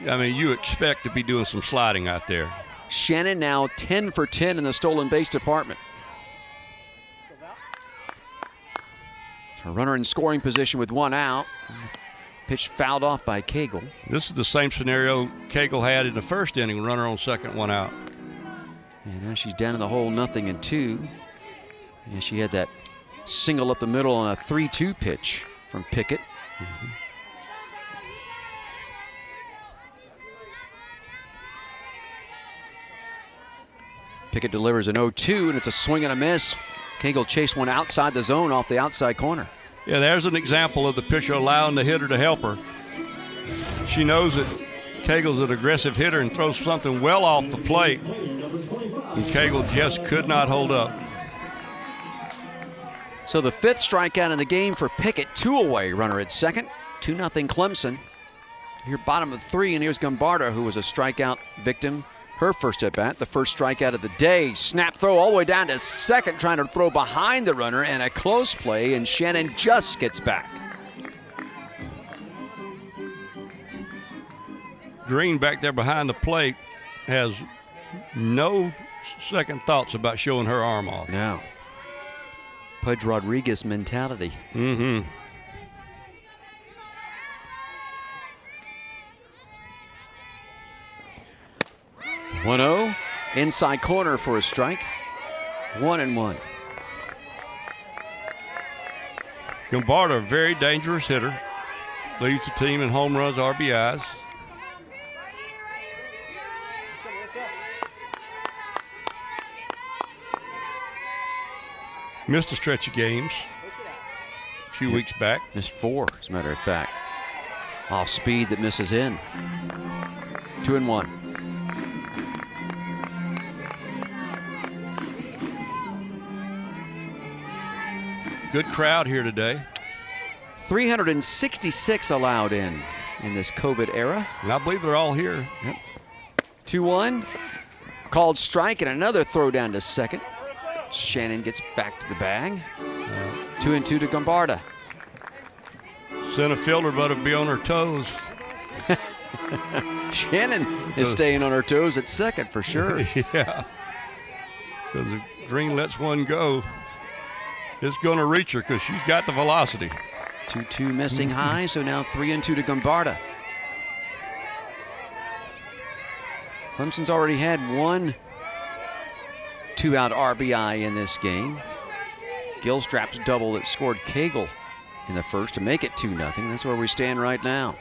I mean, you expect to be doing some sliding out there. Shannon now 10 for 10 in the stolen base department. A runner in scoring position with one out. Pitch fouled off by Cagle. This is the same scenario Cagle had in the first inning, runner on second, one out. And now she's down in the hole, 0-2. And she had that single up the middle on a 3-2 pitch from Pickett. Pickett delivers an 0-2, and it's a swing and a miss. Cagle chased one outside the zone off the outside corner. Yeah, there's an example of the pitcher allowing the hitter to help her. She knows that Cagle's an aggressive hitter and throws something well off the plate. And Cagle just could not hold up. So the fifth strikeout in the game for Pickett. 2 away, runner at second. 2-0 Clemson. Here bottom of 3, and here's Gumbarda, who was a strikeout victim. Her first at bat, the first strikeout of the day. Snap throw all the way down to second, trying to throw behind the runner, and a close play, and Shannon just gets back. Green back there behind the plate has no second thoughts about showing her arm off. No. Pudge Rodriguez mentality. 1-0, inside corner for a strike. 1-1. Gumbarda, a very dangerous hitter. Leads the team in home runs, RBIs. Missed a stretch of games a few weeks back. Missed 4, as a matter of fact. Off speed that misses in. 2-1. Good crowd here today. 366 allowed in this COVID era. And I believe they're all here. Yep. 2-1. Called strike and another throw down to second. Shannon gets back to the bag. 2-2 to Gumbarda. Center fielder better be on her toes. Shannon is staying on her toes at second for sure. Yeah. Because if Green lets one go, it's going to reach her because she's got the velocity. 2-2 missing high, so now 3-2 to Gumbarda. Clemson's already had one 2-out RBI in this game. Gilstrap's double that scored Cagle in the first to make it 2-0. That's where we stand right now.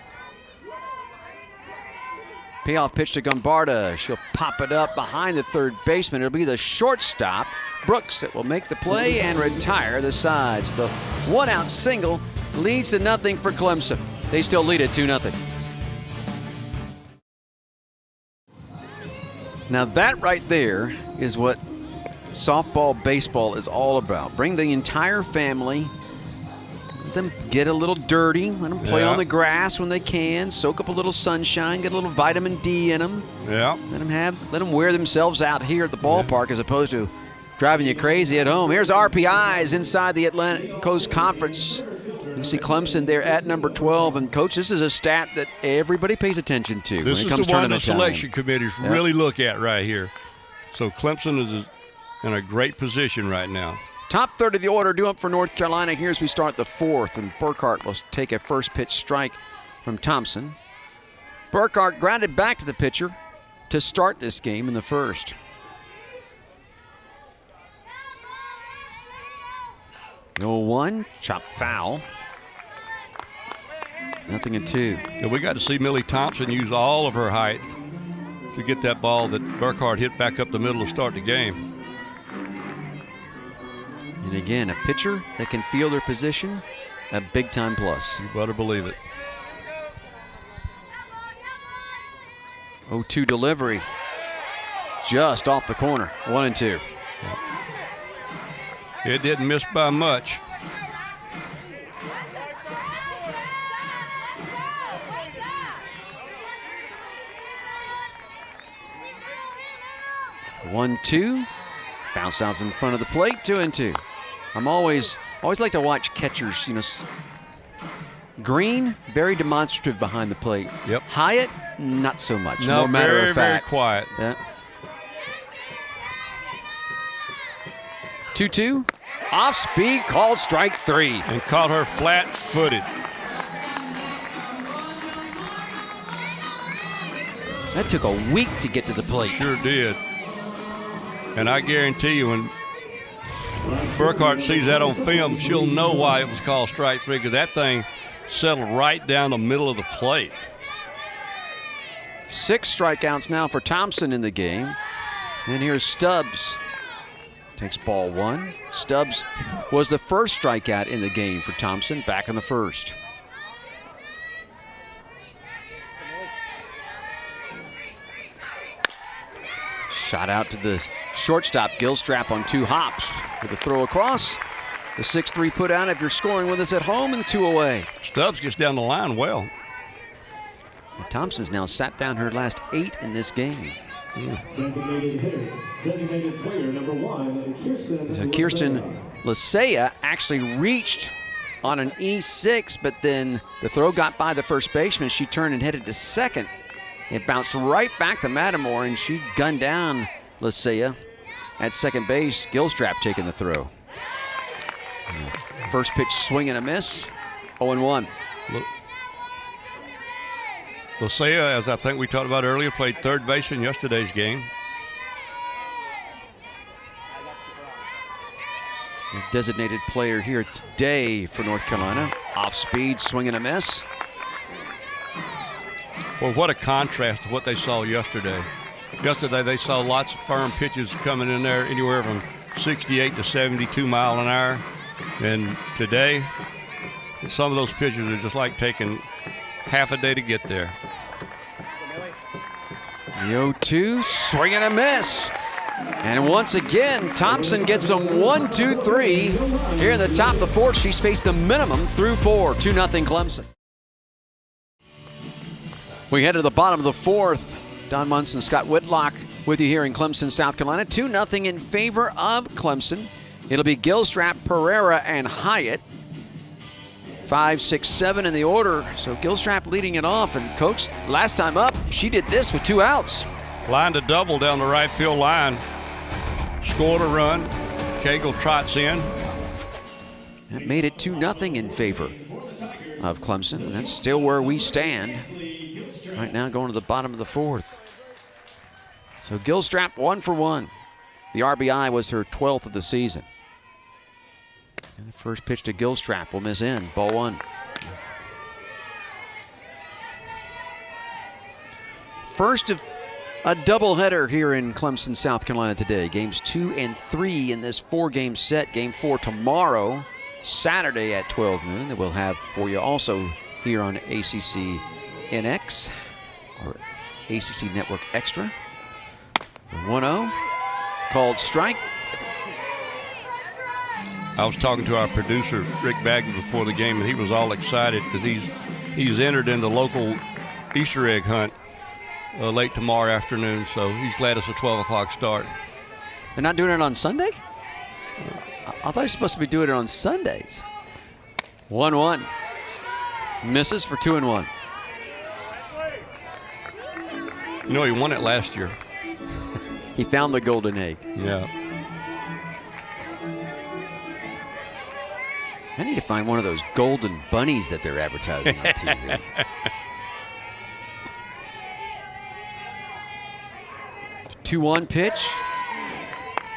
Payoff pitch to Gumbarda. She'll pop it up behind the third baseman. It'll be the shortstop, Brooks, that will make the play and retire the sides. The 1-out single leads to nothing for Clemson. They still lead at 2-0. Now that right there is what softball, baseball is all about. Bring the entire family. Let them get a little dirty. Let them play on the grass when they can. Soak up a little sunshine. Get a little vitamin D in them. Yeah. Let them wear themselves out here at the ballpark as opposed to driving you crazy at home. Here's RPIs inside the Atlantic Coast Conference. You can see Clemson there at number 12. And, Coach, this is a stat that everybody pays attention to this when it comes the one the tournament time. selection committees really look at right here. So Clemson is in a great position right now. Top third of the order due up for North Carolina here as we start the fourth, and Burkhart will take a first pitch strike from Thompson. Burkhart grounded back to the pitcher to start this game in the first. The 0-1, chopped foul. 0-2. Yeah, we got to see Millie Thompson use all of her height to get that ball that Burkhart hit back up the middle to start the game. And again, a pitcher that can feel their position, a big-time plus. You better believe it. 0-2 delivery. Just off the corner. 1-2. It didn't miss by much. One, two. Bounce outs in front of the plate. 2-2. I'm always like to watch catchers. Green, very demonstrative behind the plate. Yep. Hyatt, not so much. No, more matter very, of fact. very quiet. Yeah. 2-2. Off speed, called strike 3. And caught her flat-footed. That took a week to get to the plate. Sure did. And I guarantee you, when Burkhart sees that on film, she'll know why it was called strike 3, because that thing settled right down the middle of the plate. 6 strikeouts now for Thompson in the game. And here's Stubbs. Takes ball 1. Stubbs was the first strikeout in the game for Thompson back in the first. Shot out to the shortstop, Gilstrap, on 2 hops with a throw across. The 6-3 put out if you're scoring with us at home, and 2 away. Stubbs gets down the line well. And Thompson's now sat down her last 8 in this game. Designated hitter, designated player number 1, Kirsten. So Kirsten Lisea actually reached on an E6, but then the throw got by the first baseman. She turned and headed to second. It bounced right back to Matamore, and she gunned down Lisea at second base. Gilstrap taking the throw. First pitch, swing and a miss. 0-1. Lisea, as I think we talked about earlier, played third base in yesterday's game. The designated player here today for North Carolina. Off speed, swing and a miss. Well, what a contrast to what they saw yesterday. Yesterday they saw lots of firm pitches coming in there, anywhere from 68 to 72 mile an hour. And today, some of those pitches are just like taking half a day to get there. The 0-2, swing and a miss. And once again, Thompson gets them 1-2-3. Here in the top of the 4th, she's faced the minimum through 4. 2-0 Clemson. We head to the bottom of the 4th. Don Munson, Scott Whitlock with you here in Clemson, South Carolina. 2-0 in favor of Clemson. It'll be Gilstrap, Pereira, and Hyatt. 5, 6, 7 in the order. So Gilstrap leading it off. And Coach, last time up, she did this with 2 outs. Lined a double down the right field line. Scored a run. Cagle trots in. That made it 2-0 in favor of Clemson. And that's still where we stand right now, going to the bottom of the 4th. So Gilstrap 1 for 1. The RBI was her 12th of the season. And the first pitch to Gilstrap will miss in. Ball 1. First of a doubleheader here in Clemson, South Carolina today. Games 2 and 3 in this 4-game set. Game 4 tomorrow, Saturday at 12 noon. That we'll have for you also here on ACC NX or ACC Network Extra. The 1-0 called strike. I was talking to our producer, Rick Bagby, before the game, and he was all excited because he's entered in the local Easter egg hunt late tomorrow afternoon, so he's glad it's a 12 o'clock start. They're not doing it on Sunday? I thought they were supposed to be doing it on Sundays. 1-1. Misses for 2-1. You know, he won it last year. He found the golden egg. Yeah. I need to find one of those golden bunnies that they're advertising on TV. 2-1 pitch.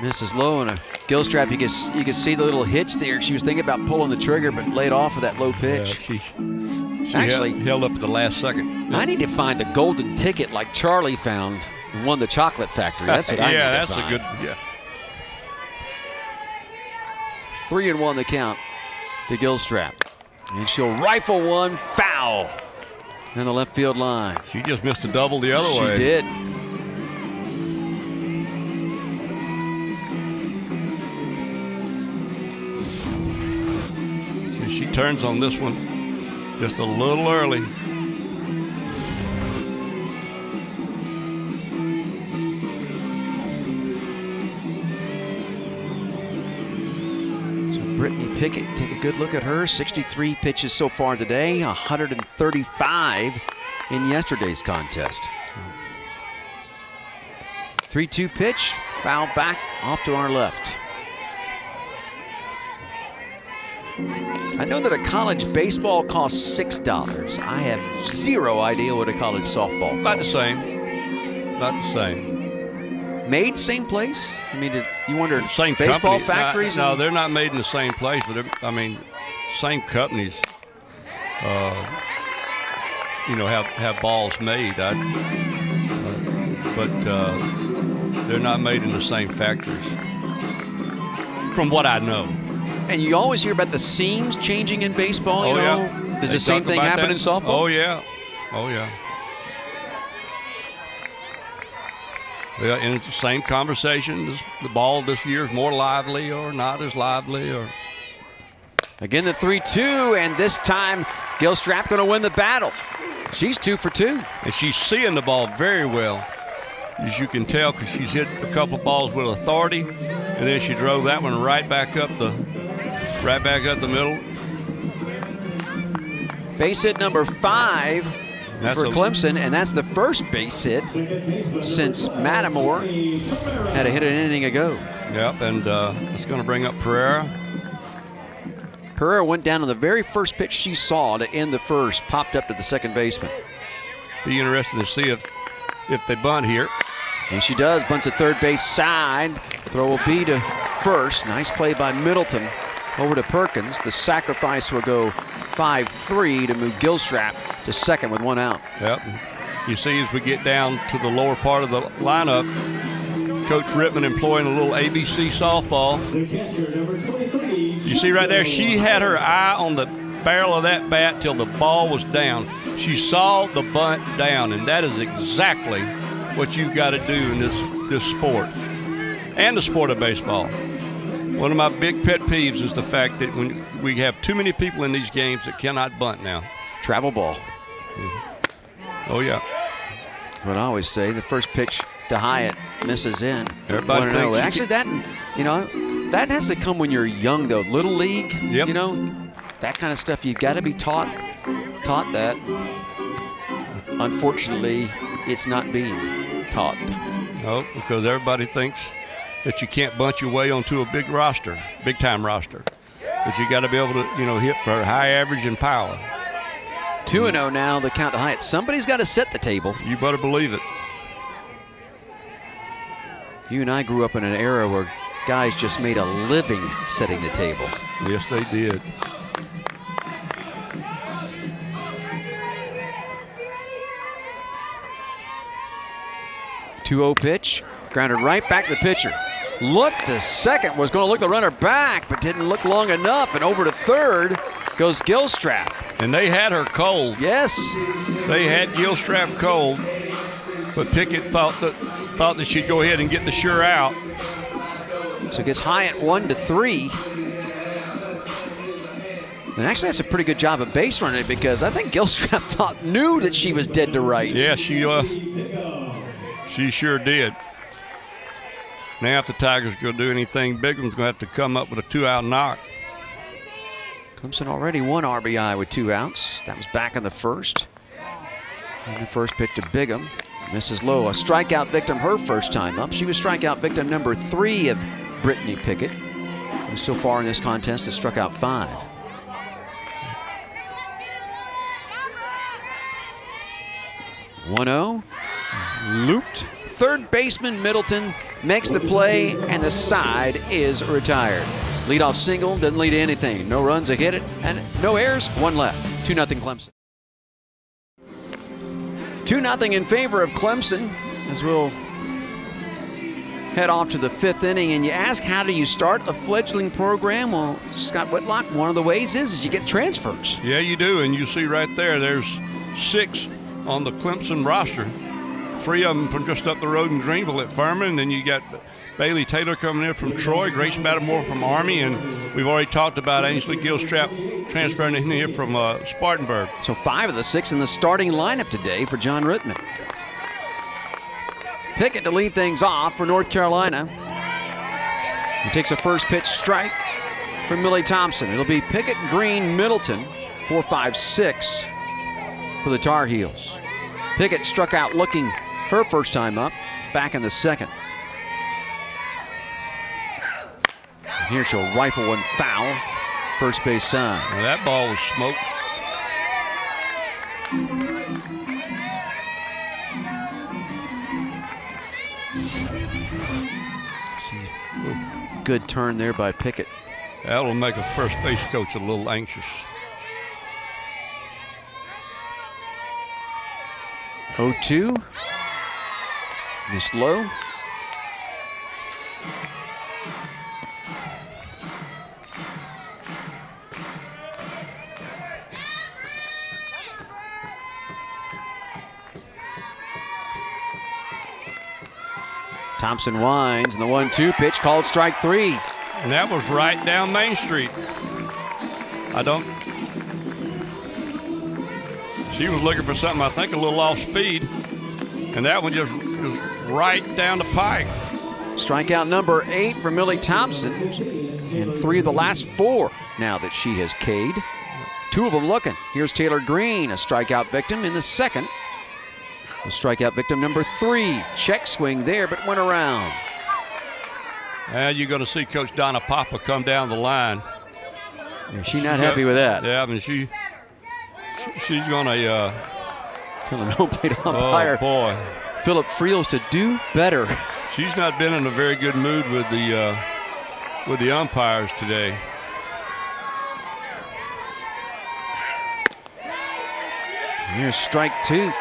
Misses low, and a Gilstrap, you can see the little hitch there. She was thinking about pulling the trigger, but laid off of that low pitch. Yeah, she actually held up at the last second. I need to find the golden ticket like Charlie found and won the chocolate factory. That's what I need to that's find. a good, yeah. 3-1 the count to Gilstrap. And she'll rifle one, foul in the left field line. She just missed a double the other way. She did. So she turns on this one just a little early. Brittany Pickett, take a good look at her. 63 pitches so far today, 135 in yesterday's contest. 3-2 pitch, foul back off to our left. I know that a college baseball costs $6. I have zero idea what a college softball costs. About the same. About the same. Made same place? I mean, you wonder, same baseball company. factories? No, they're not made in the same place, but I mean, same companies, have balls made. But they're not made in the same factories, from what I know. And you always hear about the seams changing in baseball. You know? Yeah. Does the same thing happen in softball? Oh yeah, oh yeah. Yeah, and it's the same conversation. The ball this year is more lively or not as lively. Or again, the 3-2, and this time Gilstrap going to win the battle. She's 2 for 2. And she's seeing the ball very well, as you can tell, because she's hit a couple of balls with authority, and then she drove that one right back up the middle. Base hit number 5. For Clemson, and that's the first base hit since Matamore had a hit an inning ago. Yep, and it's going to bring up Pereira. Pereira went down on the very first pitch she saw to end the first, popped up to the second baseman. Be interested to see if they bunt here. And she does, bunt to third base side. Throw will be to first. Nice play by Middleton over to Perkins. The sacrifice will go 5-3 to move Gilstrap to second with 1 out. Yep. You see, as we get down to the lower part of the lineup, Coach Rittman employing a little ABC softball. You see right there, she had her eye on the barrel of that bat till the ball was down. She saw the bunt down, and that is exactly what you've got to do in this sport and the sport of baseball. One of my big pet peeves is the fact that when we have too many people in these games that cannot bunt now. Travel ball. Oh, yeah. What I always say, the first pitch to Hyatt misses in. Everybody thinks actually, that has to come when you're young, though. Little league, yep. That kind of stuff, you've got to be taught that. Unfortunately, it's not being taught. No, because everybody thinks that you can't bunt your way onto a big time roster. But you got to be able to, hit for high average and power. 2-0 now, the count to Hyatt. Somebody's got to set the table. You better believe it. You and I grew up in an era where guys just made a living setting the table. Yes, they did. .2-0 pitch, grounded right back to the pitcher. Looked to second, was going to look the runner back, but didn't look long enough, and over to third goes Gilstrap. And they had her cold. Yes. They had Gilstrap cold, but Pickett thought that she'd go ahead and get the sure out. So it gets Hyatt 1-3. And actually, that's a pretty good job of base running, because I think Gilstrap knew that she was dead to rights. Yeah, she sure did. Now if the Tigers are going to do anything big, one's going to have to come up with a 2-out knock. Clemson already 1 RBI with 2 outs. That was back in the first. And the first pitch to Bigham. Misses low. A strikeout victim her first time up. She was strikeout victim number 3 of Brittany Pickett, who so far in this contest has struck out 5. .1-0. Looped. Third baseman Middleton makes the play, and the side is retired. Leadoff single, doesn't lead to anything. No runs, a hit it, and no errors, 1 left. 2-0 Clemson. 2-0 in favor of Clemson, as we'll head off to the 5th inning. And you ask, how do you start a fledgling program? Well, Scott Whitlock, one of the ways is you get transfers. Yeah, you do. And you see right there, there's 6 on the Clemson roster. 3 of them from just up the road in Greenville at Furman. And then you got Bailey Taylor coming in from Troy, Grace Mattamore from Army, and we've already talked about Ainsley Gilstrap transferring in here from Spartanburg. So 5 of the 6 in the starting lineup today for John Rittman. Pickett to lead things off for North Carolina. He takes a first pitch strike from Millie Thompson. It'll be Pickett, Green, Middleton, 4, 5, 6 for the Tar Heels. Pickett struck out looking her first time up, back in the second. And here she'll rifle one foul, first base side. Now that ball was smoked. Good turn there by Pickett. That'll make a first base coach a little anxious. 0-2. Missed low. Thompson winds, and the 1-2 pitch called strike 3. And that was right down Main Street. She was looking for something, I think, a little off speed. And that one just was right down the pike. Strikeout number 8 for Millie Thompson. And 3 of the last 4 now that she has K'd. 2 of them looking. Here's Taylor Green, a strikeout victim in the second. The strikeout victim number 3. Check swing there, but went around. And you're going to see Coach Donna Papa come down the line. And she's not happy with that. Yeah, I mean, she's going to... Tell the no plate umpire. Oh, boy. Philip Friels to do better. She's not been in a very good mood with the umpires today. Here's strike 2.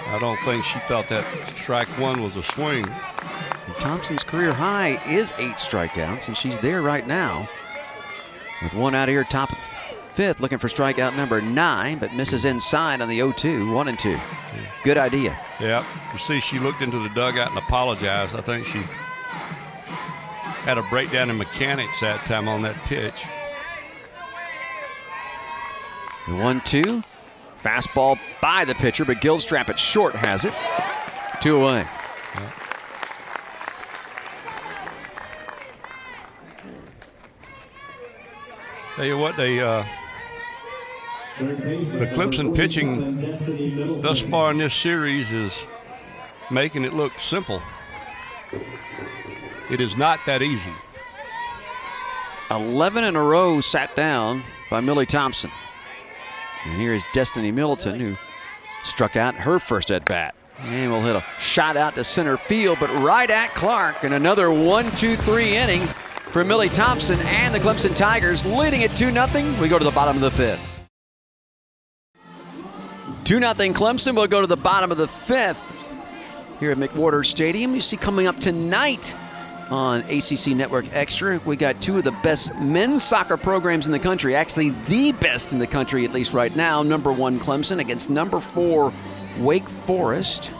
I don't think she thought that strike 1 was a swing. And Thompson's career high is 8 strikeouts, and she's there right now. With 1 out of here, top of 5th, looking for strikeout number 9, but misses inside on the 0-2, 1-2. Good idea. Yeah, you see she looked into the dugout and apologized. I think she had a breakdown in mechanics that time on that pitch. The 1-2. Fastball by the pitcher, but Gilstrap at short has it. 2 away. Yeah. Tell you what, the Clemson pitching thus far in this series is making it look simple. It is not that easy. 11 in a row sat down by Millie Thompson. And here is Destiny Middleton, who struck out her first at bat. And will hit a shot out to center field, but right at Clark. And another 1-2-3 inning for Millie Thompson and the Clemson Tigers, leading it 2-0. We go to the bottom of the 5th. 2-0 Clemson. We'll go to the bottom of the 5th here at McWhorter Stadium. You see coming up tonight on ACC Network Extra, we got 2 of the best men's soccer programs in the country, actually the best in the country, at least right now. Number 1 Clemson against number 4 Wake Forest.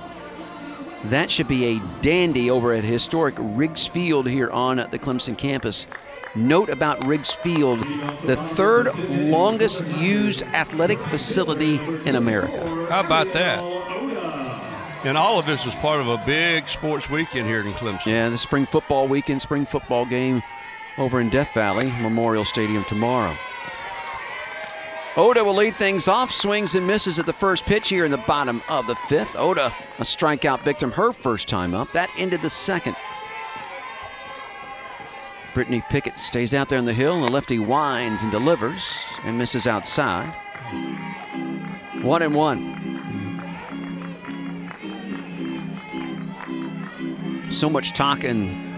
That should be a dandy over at historic Riggs Field here on the Clemson campus. Note about Riggs Field, the 3rd longest used athletic facility in America. How about that? And all of this is part of a big sports weekend here in Clemson. Yeah, the spring football weekend, spring football game over in Death Valley, Memorial Stadium tomorrow. Oda will lead things off, swings and misses at the first pitch here in the bottom of the 5th. Oda, a strikeout victim her first time up. That ended the second. Brittany Pickett stays out there on the hill, and the lefty winds and delivers and misses outside. 1-1. So much talk in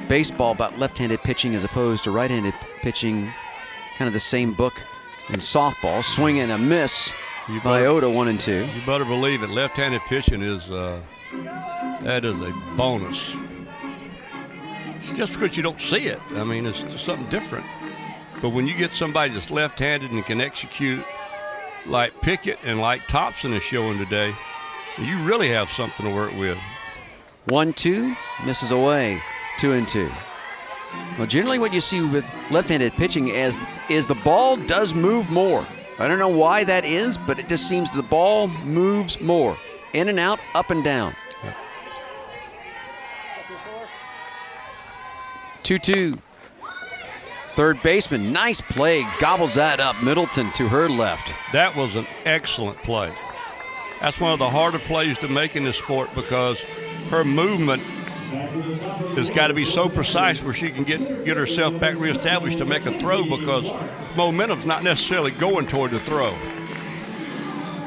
baseball about left-handed pitching as opposed to right-handed pitching. Kind of the same book in softball. Swing and a miss by Oda, 1-2. You better believe it. Left-handed pitching is That is a bonus. It's just because you don't see it. I mean, it's just something different. But when you get somebody that's left-handed and can execute like Pickett and like Thompson is showing today, you really have something to work with. 1-2, misses away. 2-2. Well, generally what you see with left-handed pitching is the ball does move more. I don't know why that is, but it just seems the ball moves more. In and out, up and down. 2-2. Third baseman, nice play, gobbles that up. Middleton to her left. That was an excellent play. That's one of the harder plays to make in this sport because her movement has got to be so precise where she can get herself back reestablished to make a throw because momentum's not necessarily going toward the throw.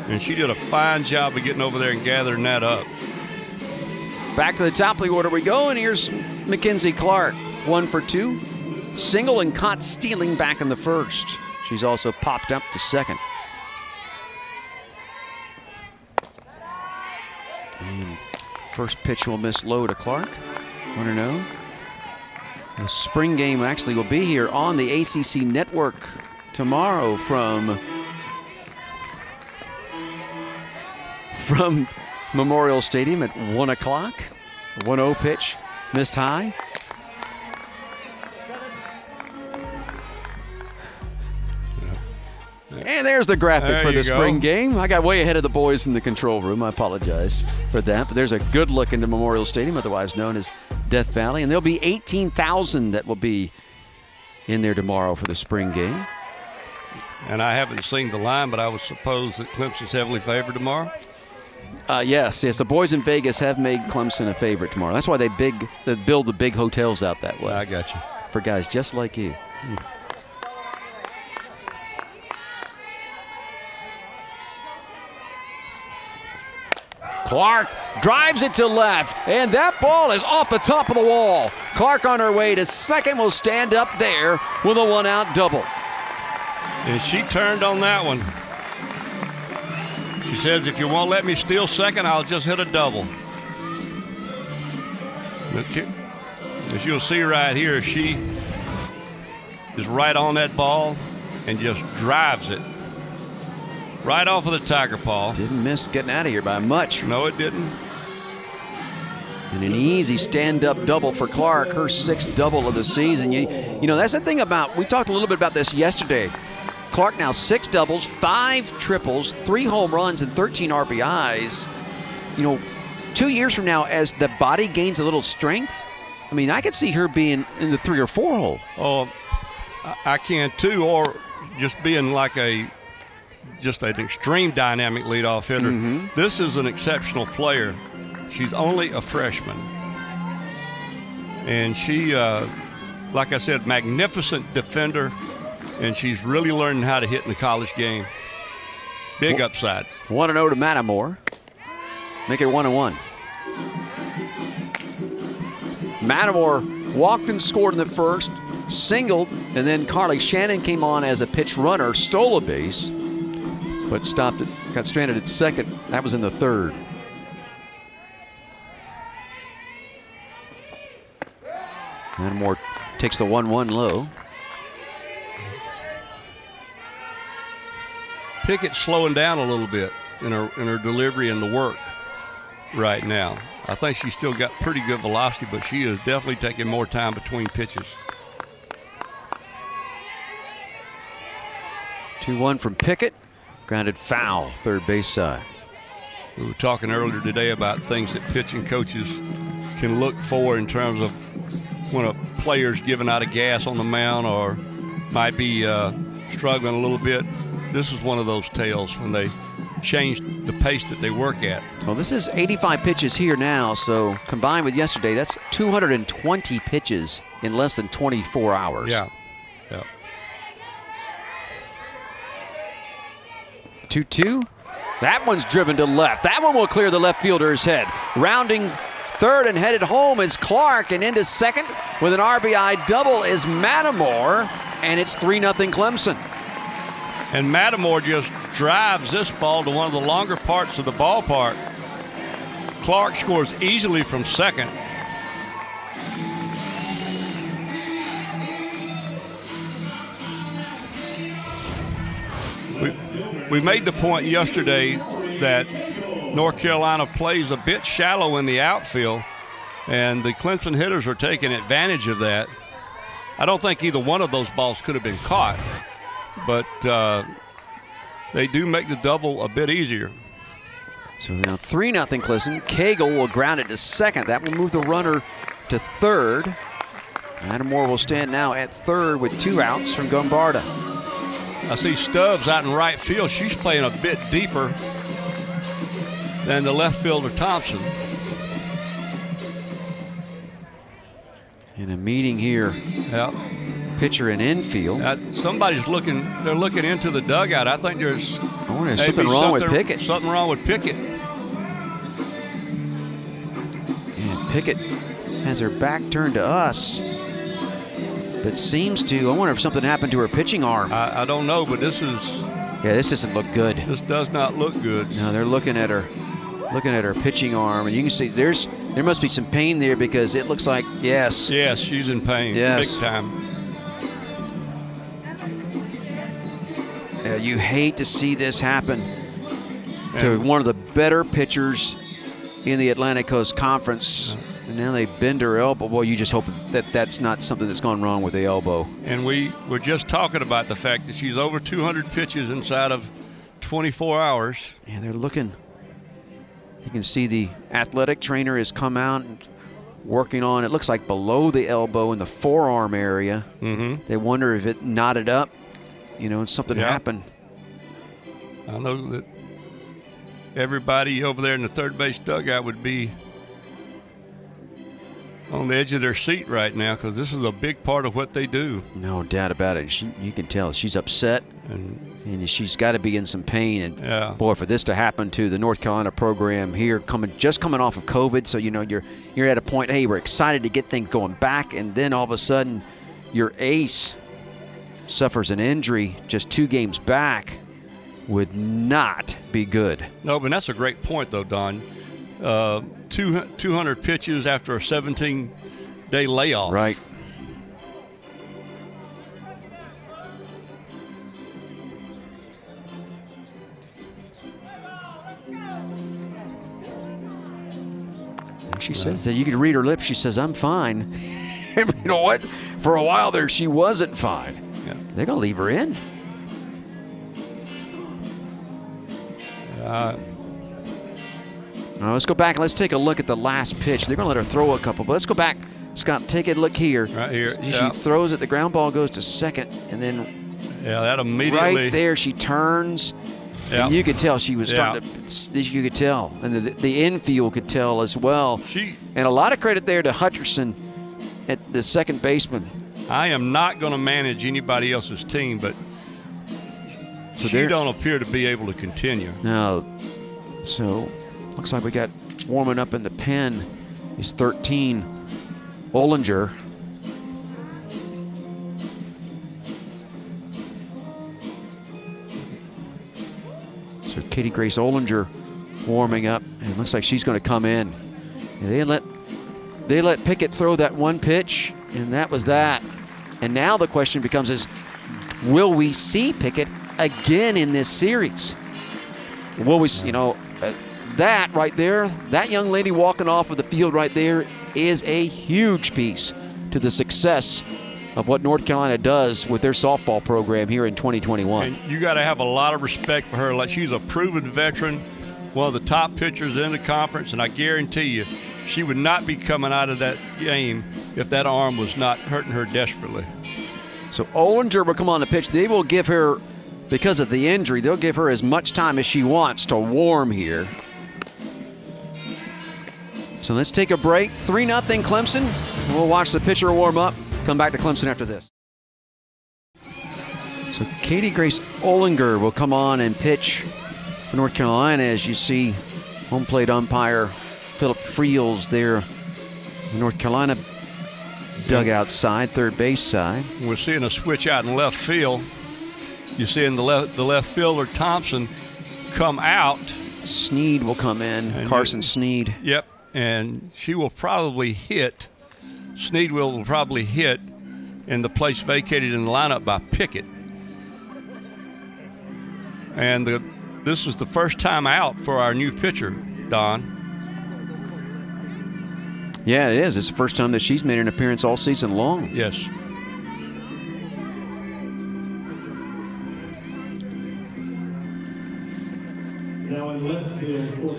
And she did a fine job of getting over there and gathering that up. Back to the top of the order we go, and here's Mackenzie Clark. 1 for 2. Single and caught stealing back in the first. She's also popped up to second. And first pitch will miss low to Clark. 1-0. The spring game actually will be here on the ACC network tomorrow from Memorial Stadium at 1 o'clock. 1-0 pitch, missed high. And there's the graphic for the spring game. I got way ahead of the boys in the control room. I apologize for that. But there's a good look into Memorial Stadium, otherwise known as Death Valley. And there'll be 18,000 that will be in there tomorrow for the spring game. And I haven't seen the line, but I would suppose that Clemson's heavily favored tomorrow. Yes. The boys in Vegas have made Clemson a favorite tomorrow. That's why they build the big hotels out that way. I got you. For guys just like you. Clark drives it to left, and that ball is off the top of the wall. Clark on her way to second will stand up there with a 1-out double. And she turned on that one. She says, if you won't let me steal second, I'll just hit a double. As you'll see right here, she is right on that ball and just drives it. Right off of the tiger paw. Didn't miss getting out of here by much. No, it didn't. And an easy stand-up double for Clark, her 6th double of the season. You know, that's the thing about, we talked a little bit about this yesterday. Clark now 6 doubles, 5 triples, 3 home runs, and 13 RBIs. You know, 2 years from now, as the body gains a little strength, I mean, I could see her being in the 3 or 4 hole. Oh, I can too, or just being like just an extreme dynamic leadoff hitter. Mm-hmm. This is an exceptional player. She's only a freshman. And she, like I said, magnificent defender, and she's really learning how to hit in the college game. Big upside. 1-0 to Mattamore. Make it 1-1. Mattamore walked and scored in the first, singled, and then Carly Shannon came on as a pitch runner, stole a base, but stopped it, got stranded at second. That was in the third. Mattamore takes the 1-1 low. Pickett's slowing down a little bit in her delivery and the work right now. I think she's still got pretty good velocity, but she is definitely taking more time between pitches. 2-1 from Pickett. Grounded foul, third base side. We were talking earlier today about things that pitching coaches can look for in terms of when a player's giving out of gas on the mound or might be struggling a little bit. This is one of those tales when they change the pace that they work at. Well, this is 85 pitches here now, so combined with yesterday, that's 220 pitches in less than 24 hours. Yeah. 2-2. That one's driven to left. That one will clear the left fielder's head. Rounding third and headed home is Clark, and into second with an RBI double is Mattamore, and it's 3-0 Clemson. And Mattamore just drives this ball to one of the longer parts of the ballpark. Clark scores easily from second. We made the point yesterday that North Carolina plays a bit shallow in the outfield, and the Clemson hitters are taking advantage of that. I don't think either one of those balls could have been caught, but they do make the double a bit easier. So now 3-0 Clemson. Cagle will ground it to second. That will move the runner to third. Adam Moore will stand now at third with 2 outs from Gombarda. I see Stubbs out in right field. She's playing a bit deeper than the left fielder Thompson. In a meeting here, Yep. pitcher and infield. Somebody's looking. They're looking into the dugout. I think there's something wrong with Pickett. Something wrong with Pickett. And Pickett has her back turned to us, but seems to. I wonder if something happened to her pitching arm. I don't know, but this doesn't look good. This does not look good. No, they're looking at her pitching arm, and you can see there must be some pain there because it looks like yes, she's in pain. Yes. Big time. You hate to see this happen to one of the better pitchers in the Atlantic Coast Conference. And now they bend her elbow. Well, you just hope that that's not something that's gone wrong with the elbow. And we were just talking about the fact that she's over 200 pitches inside of 24 hours. Yeah, they're looking. You can see the athletic trainer has come out and working on, it looks like below the elbow in the forearm area. Mm-hmm. They wonder if it knotted up, and something happened. I know that everybody over there in the third base dugout would be on the edge of their seat right now because this is a big part of what they do. No doubt about it. You can tell she's upset, and she's got to be in some pain. And boy, for this to happen to the North Carolina program here, just coming off of COVID, so you're at a point. Hey, we're excited to get things going back, and then all of a sudden, your ace suffers an injury just 2 games back. Would not be good. No, but that's a great point, though, Don. 200 pitches after a 17-day layoff. Right. She says that you could read her lips. She says, "I'm fine." You know what? For a while there, she wasn't fine. Yeah. They're going to leave her in. Let's go back and let's take a look at the last pitch. They're going to let her throw a couple, but let's go back. Scott, take a look here. Right here. She throws it. The ground ball goes to second, and then that immediately. Right there, she turns. Yeah. And you could tell she was starting to. You could tell, and the infield could tell as well. And a lot of credit there to Hutcherson at the second baseman. I am not going to manage anybody else's team, but she don't appear to be able to continue. No. So, looks like we got warming up in the pen is 13, Ollinger. So Katie Grace Ollinger warming up, and it looks like she's going to come in. And they let Pickett throw that one pitch, and that was that. And now the question becomes will we see Pickett again in this series? Will we, that right there, that young lady walking off of the field right there is a huge piece to the success of what North Carolina does with their softball program here in 2021. And you got to have a lot of respect for her. Like, she's a proven veteran, one of the top pitchers in the conference, and I guarantee you she would not be coming out of that game if that arm was not hurting her desperately. So Ollinger will come on the pitch. They will give her, because of the injury, they'll give her as much time as she wants to warm here. So let's take a break. 3-0 Clemson. We'll watch the pitcher warm up. Come back to Clemson after this. So Katie Grace Ollinger will come on and pitch for North Carolina. As you see, home plate umpire Philip Friels there, North Carolina dugout side, third base side. We're seeing a switch out in left field. You're seeing the left fielder Thompson come out Sneed will come in, and Carson Sneed. Yep, and she will probably hit. Sneed will probably hit in the place vacated in the lineup by Pickett. And this is the first time out for our new pitcher, Don. Yeah, it is. It's the first time that she's made an appearance all season long. Yes.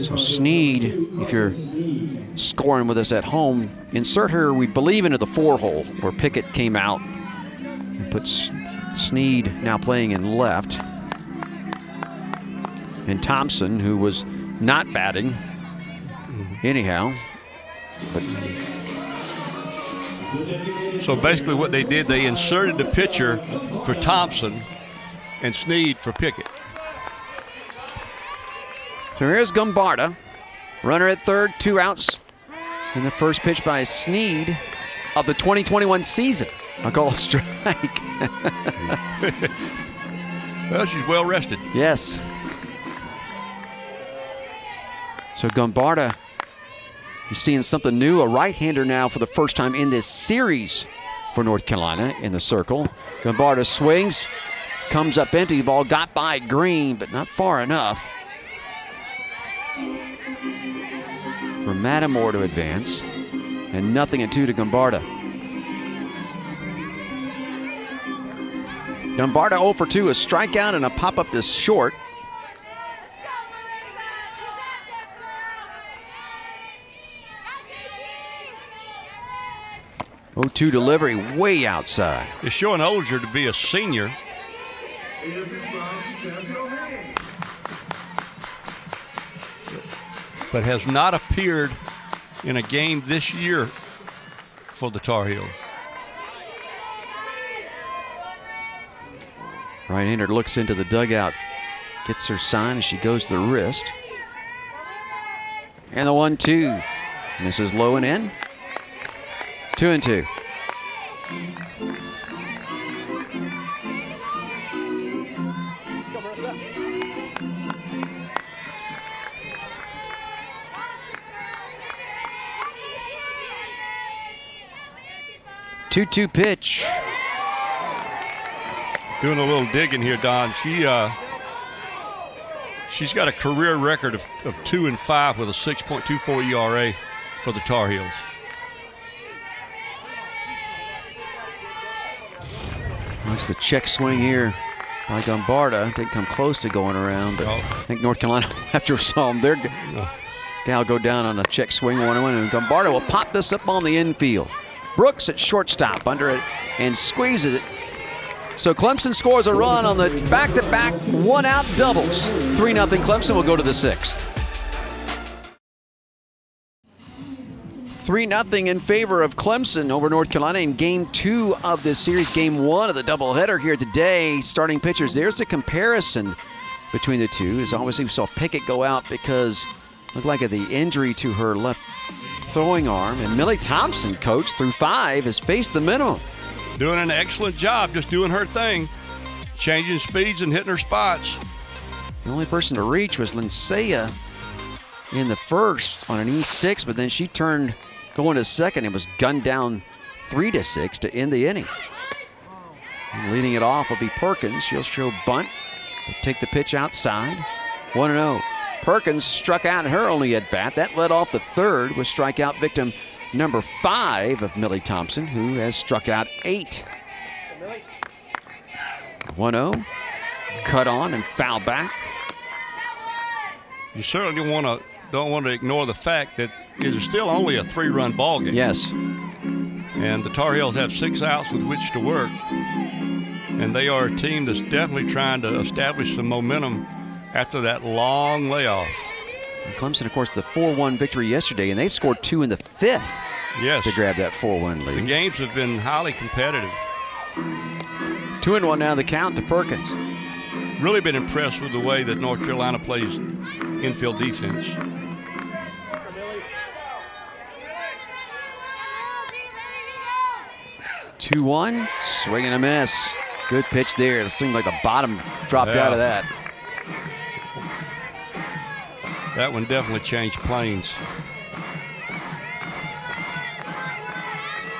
So Sneed, if you're scoring with us at home, insert her, we believe, into the 4-hole where Pickett came out and puts Sneed now playing in left. And Thompson, who was not batting anyhow. But so basically what they did, they inserted the pitcher for Thompson and Sneed for Pickett. so here's Gumbarda. Runner at third, 2 outs. And the first pitch by Sneed of the 2021 season. A call strike. Well, she's well rested. Yes. So Gumbarda, he's seeing something new. A right-hander now for the first time in this series for North Carolina in the circle. Gumbarda swings, comes up empty. The ball got by Green, but not far enough for Matamore to advance. And 0-2 to Gumbarda. Gumbarda 0 for 2, a strikeout and a pop-up to short. Oh-2 delivery way outside. It's showing Olger to be a senior. But has not appeared in a game this year for the Tar Heels. Right-hander looks into the dugout, gets her sign as she goes to the wrist. And the 1-2. Misses low and in. 2-2. Two-two pitch. Doing a little digging here, Don. She's got a career record of 2-5 with a 6.24 ERA for the Tar Heels. Watch the check swing here by Gumbarda. Didn't come close to going around, but I think North Carolina, after saw them, their gal go down on a check swing 1-1, and Gumbarda will pop this up on the infield. Brooks at shortstop under it and squeezes it. So Clemson scores a run on the back-to-back one-out doubles. 3-0 Clemson will go to the 6th. 3-0 in favor of Clemson over North Carolina in Game 2 of this series. Game 1 of the doubleheader here today. Starting pitchers, there's the comparison between the two. As obviously we saw Pickett go out because it looked like the injury to her left throwing arm. And Millie Thompson, coach, through 5, has faced the minimum. Doing an excellent job, just doing her thing. Changing speeds and hitting her spots. The only person to reach was Lincea in the first on an E6, but then she turned going to second and was gunned down 3-6 to end the inning. And leading it off will be Perkins. She'll show bunt. They'll take the pitch outside. 1-0. Perkins struck out in her only at bat. That led off the third with strikeout victim number 5 of Millie Thompson, who has struck out 8. 1-0. Cut on and foul back. You certainly don't want to ignore the fact that it is still only a 3-run ball game. Yes. And the Tar Heels have 6 outs with which to work. And they are a team that's definitely trying to establish some momentum after that long layoff. And Clemson, of course, the 4-1 victory yesterday, and they scored 2 in the 5th to grab that 4-1 lead. The games have been highly competitive. 2-1 now the count to Perkins. Really been impressed with the way that North Carolina plays infield defense. Two-one, swing and a miss. Good pitch there. It seemed like the bottom dropped out of that. That one definitely changed planes.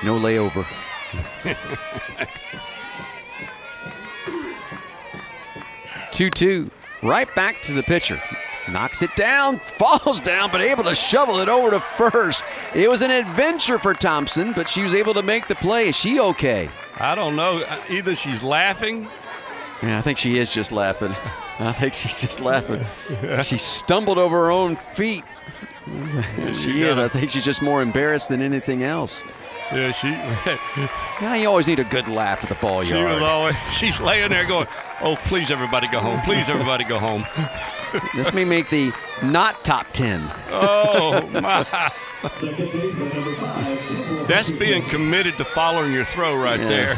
No layover. 2-2. Right back to the pitcher. Knocks it down, falls down, but able to shovel it over to first. It was an adventure for Thompson, but she was able to make the play. Is she okay? I don't know. Either she's laughing. Yeah, I think she is just laughing. I think she's just laughing. She stumbled over her own feet. She is. I think she's just more embarrassed than anything else. Yeah, she. Now you always need a good laugh at the ball yard. She was always. She's laying there going, "Oh, please, everybody go home! Please, everybody go home." This may make the not top 10. Oh my! Second baseman number 5. That's being committed to following your throw right there.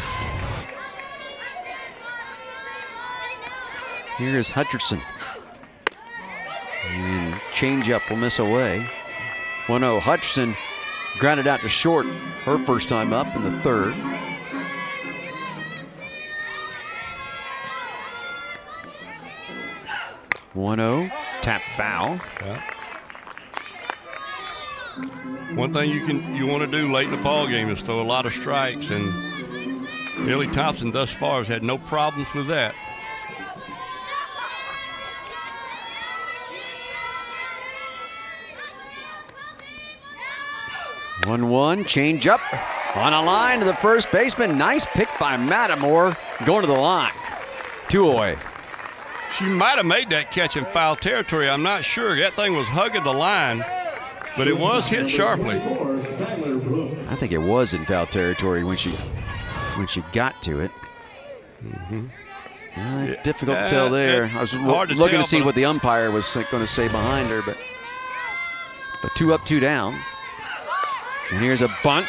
Here's Hutcherson. And changeup will miss away. 1-0. Hutcherson grounded out to short her first time up in the third. Tap foul. Yeah. One thing you want to do late in the ball game is throw a lot of strikes, and Millie Thompson thus far has had no problems with that. One change up on a line to the first baseman. Nice pick by Matamore, going to the line. 2 away. She might have made that catch in foul territory. I'm not sure. That thing was hugging the line, but it was hit sharply. I think it was in foul territory when she got to it. Difficult to tell there. I was looking to see what the umpire was going to say behind her, but 2 up, 2 down. And here's a bunt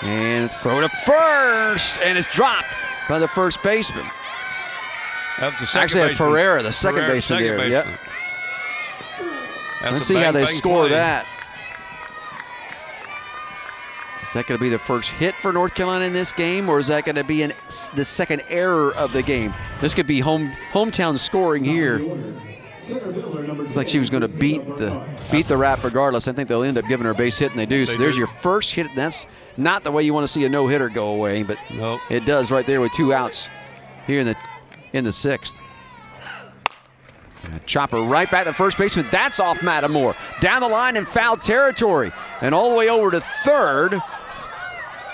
and throw to first, and it's dropped by the first baseman. That was the second Actually, baseman. Pereira, the second baseman second there. baseman. Yep. Let's see how they score play. that. Is that going to be the first hit for North Carolina in this game, or is that going to be the second error of the game? This could be hometown scoring here. It's like she was going to beat the rap regardless. I think they'll end up giving her a base hit, and they do. So there's your first hit. That's not the way you want to see a no-hitter go away, but it does right there with 2 outs here in the 6th. Chopper right back to first baseman. That's off Matamore. Down the line in foul territory. And all the way over to third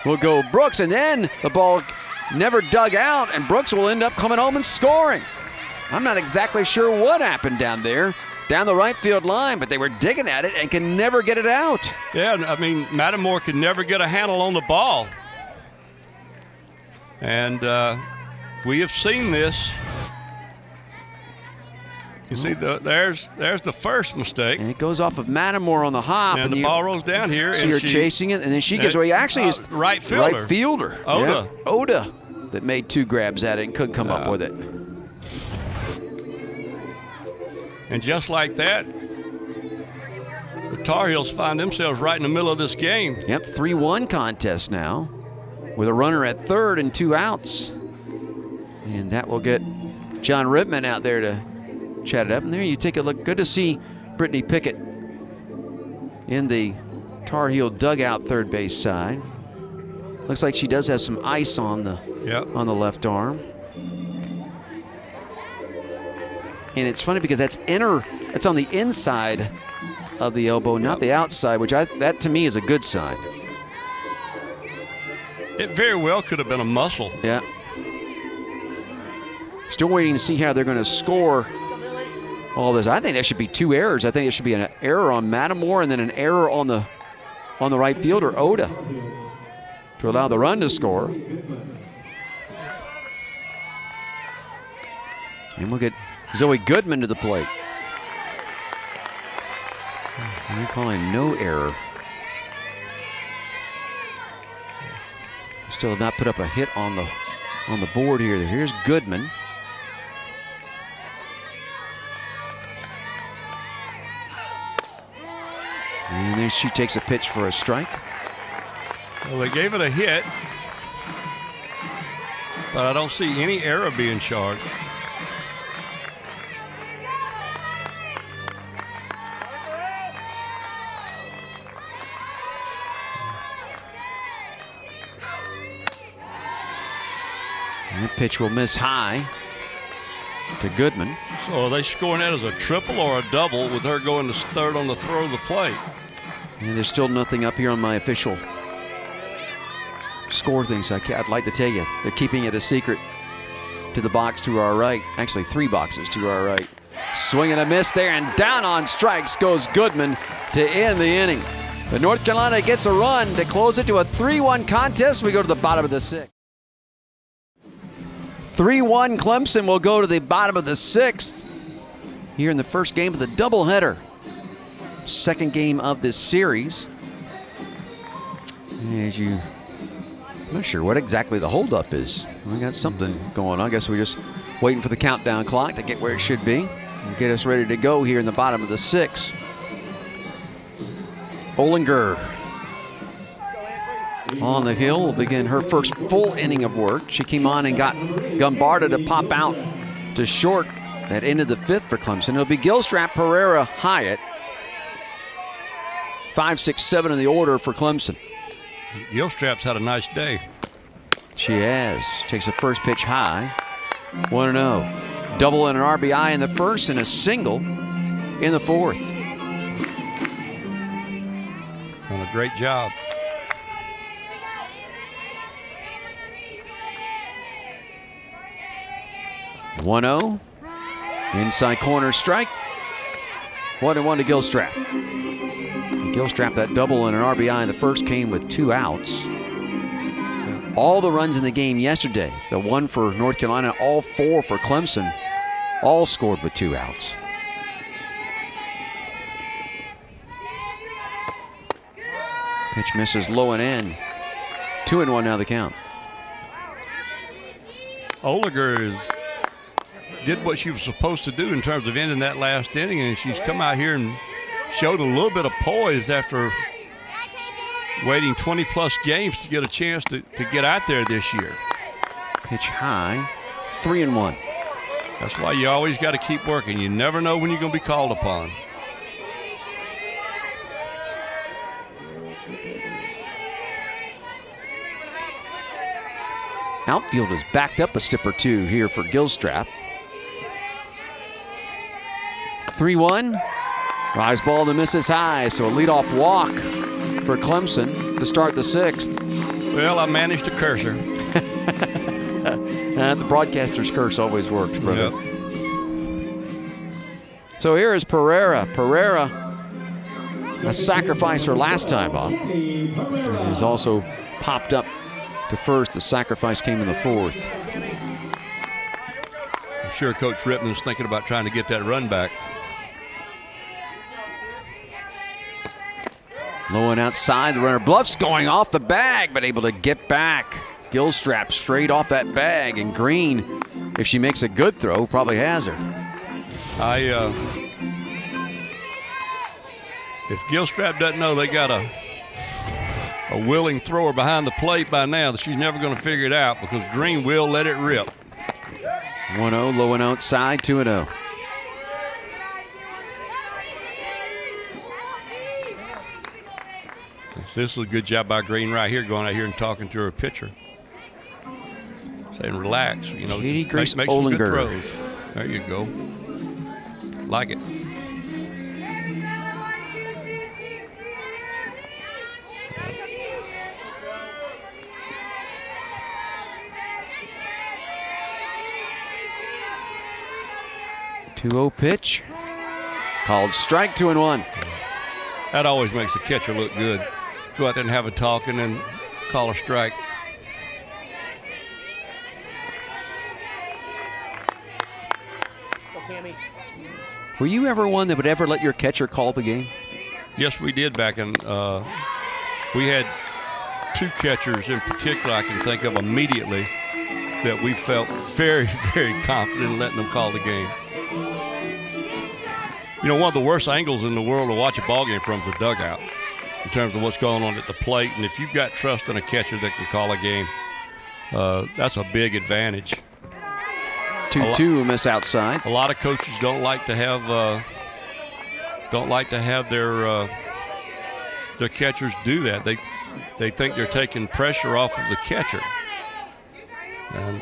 will go Brooks. And then the ball never dug out, and Brooks will end up coming home and scoring. I'm not exactly sure what happened down there, down the right field line, but they were digging at it and can never get it out. Yeah, I mean, Matamore could never get a handle on the ball. And we have seen this. You see, there's the first mistake. And it goes off of Matamore on the hop. And the ball rolls down here. So you're chasing it, and then she gets away. Actually, it's right fielder. Oda. Yeah. Oda that made 2 grabs at it and couldn't come up with it. And just like that, the Tar Heels find themselves right in the middle of this game. Yep, 3-1 contest now with a runner at third and 2 outs. And that will get John Ripman out there to chat it up. And there you take a look. Good to see Brittany Pickett in the Tar Heel dugout third base side. Looks like she does have some ice on the left arm. And it's funny because it's on the inside of the elbow, not the outside, which that to me is a good sign. It very well could have been a muscle. Yeah. Still waiting to see how they're going to score all this. I think there should be 2 errors. I think there should be an error on Matamore and then an error on the right fielder, Oda, to allow the run to score. And we'll get Zoe Goodman to the plate. We're calling no error. Still have not put up a hit on the board here. Here's Goodman. And then she takes a pitch for a strike. Well, they gave it a hit, but I don't see any error being charged. That pitch will miss high to Goodman. So are they scoring that as a triple or a double with her going to third on the throw of the plate? And there's still nothing up here on my official score thing, so I'd like to tell you. They're keeping it a secret to the box to our right. Actually, 3 boxes to our right. Swing and a miss there, and down on strikes goes Goodman to end the inning. But North Carolina gets a run to close it to a 3-1 contest. We go to the bottom of the 6th. 3-1 Clemson will go to the bottom of the 6th here in the first game of the doubleheader. Second game of this series. I'm not sure what exactly the holdup is. We got something going on. I guess we're just waiting for the countdown clock to get where it should be and get us ready to go here in the bottom of the 6th. Olinger on the hill will begin her first full inning of work. She came on and got Gumbarda to pop out to short. That ended the 5th for Clemson. It'll be Gilstrap, Pereira, Hyatt. 5, 6, 7 in the order for Clemson. Gilstrap's had a nice day. She has. Takes the first pitch high. 1-0. Double and an RBI in the first and a single in the 4th. Done a great job. One-0. Inside corner strike. 1-1 to Gilstrap. Gilstrap, that double and an RBI in the first came with 2 outs. All the runs in the game yesterday, the 1 for North Carolina, all 4 for Clemson, all scored with 2 outs. Pitch misses low and in. 2-1 now the count. Olinger did what she was supposed to do in terms of ending that last inning, and she's come out here and showed a little bit of poise after waiting 20-plus games to get a chance to get out there this year. Pitch high, 3-1. That's why you always got to keep working. You never know when you're going to be called upon. Outfield is backed up a step or 2 here for Gilstrap. 3-1. Rise ball to misses high, so a leadoff walk for Clemson to start the 6th. Well, I managed to curse her. And the broadcaster's curse always works, brother. Yep. So here is Pereira. Pereira, a sacrifice her last time up. And has also popped up to first. The sacrifice came in the 4th. I'm sure Coach Rittman's thinking about trying to get that run back. Low and outside, the runner bluffs going off the bag, but able to get back. Gilstrap straight off that bag, and Green, if she makes a good throw, probably has her. If Gilstrap doesn't know they got a willing thrower behind the plate by now, that she's never going to figure it out, because Green will let it rip. 1-0, low and outside, 2-0. This is a good job by Green right here, going out here and talking to her pitcher. Saying, relax, you know, Katie Grace make some good Olinger. throws. There you go. Like it. Two-0 pitch. Called strike, 2-1. That always makes the catcher look good. Go out there and have a talk and then call a strike. Were you ever one that would ever let your catcher call the game? Yes, we did back in. We had 2 catchers in particular I can think of immediately that we felt very, very confident in letting them call the game. You know, one of the worst angles in the world to watch a ball game from is the dugout in terms of what's going on at the plate. And if you've got trust in a catcher that can call a game, that's a big advantage. 2-2, miss outside. A lot of coaches don't like to have their catchers do that. They think they're taking pressure off of the catcher. And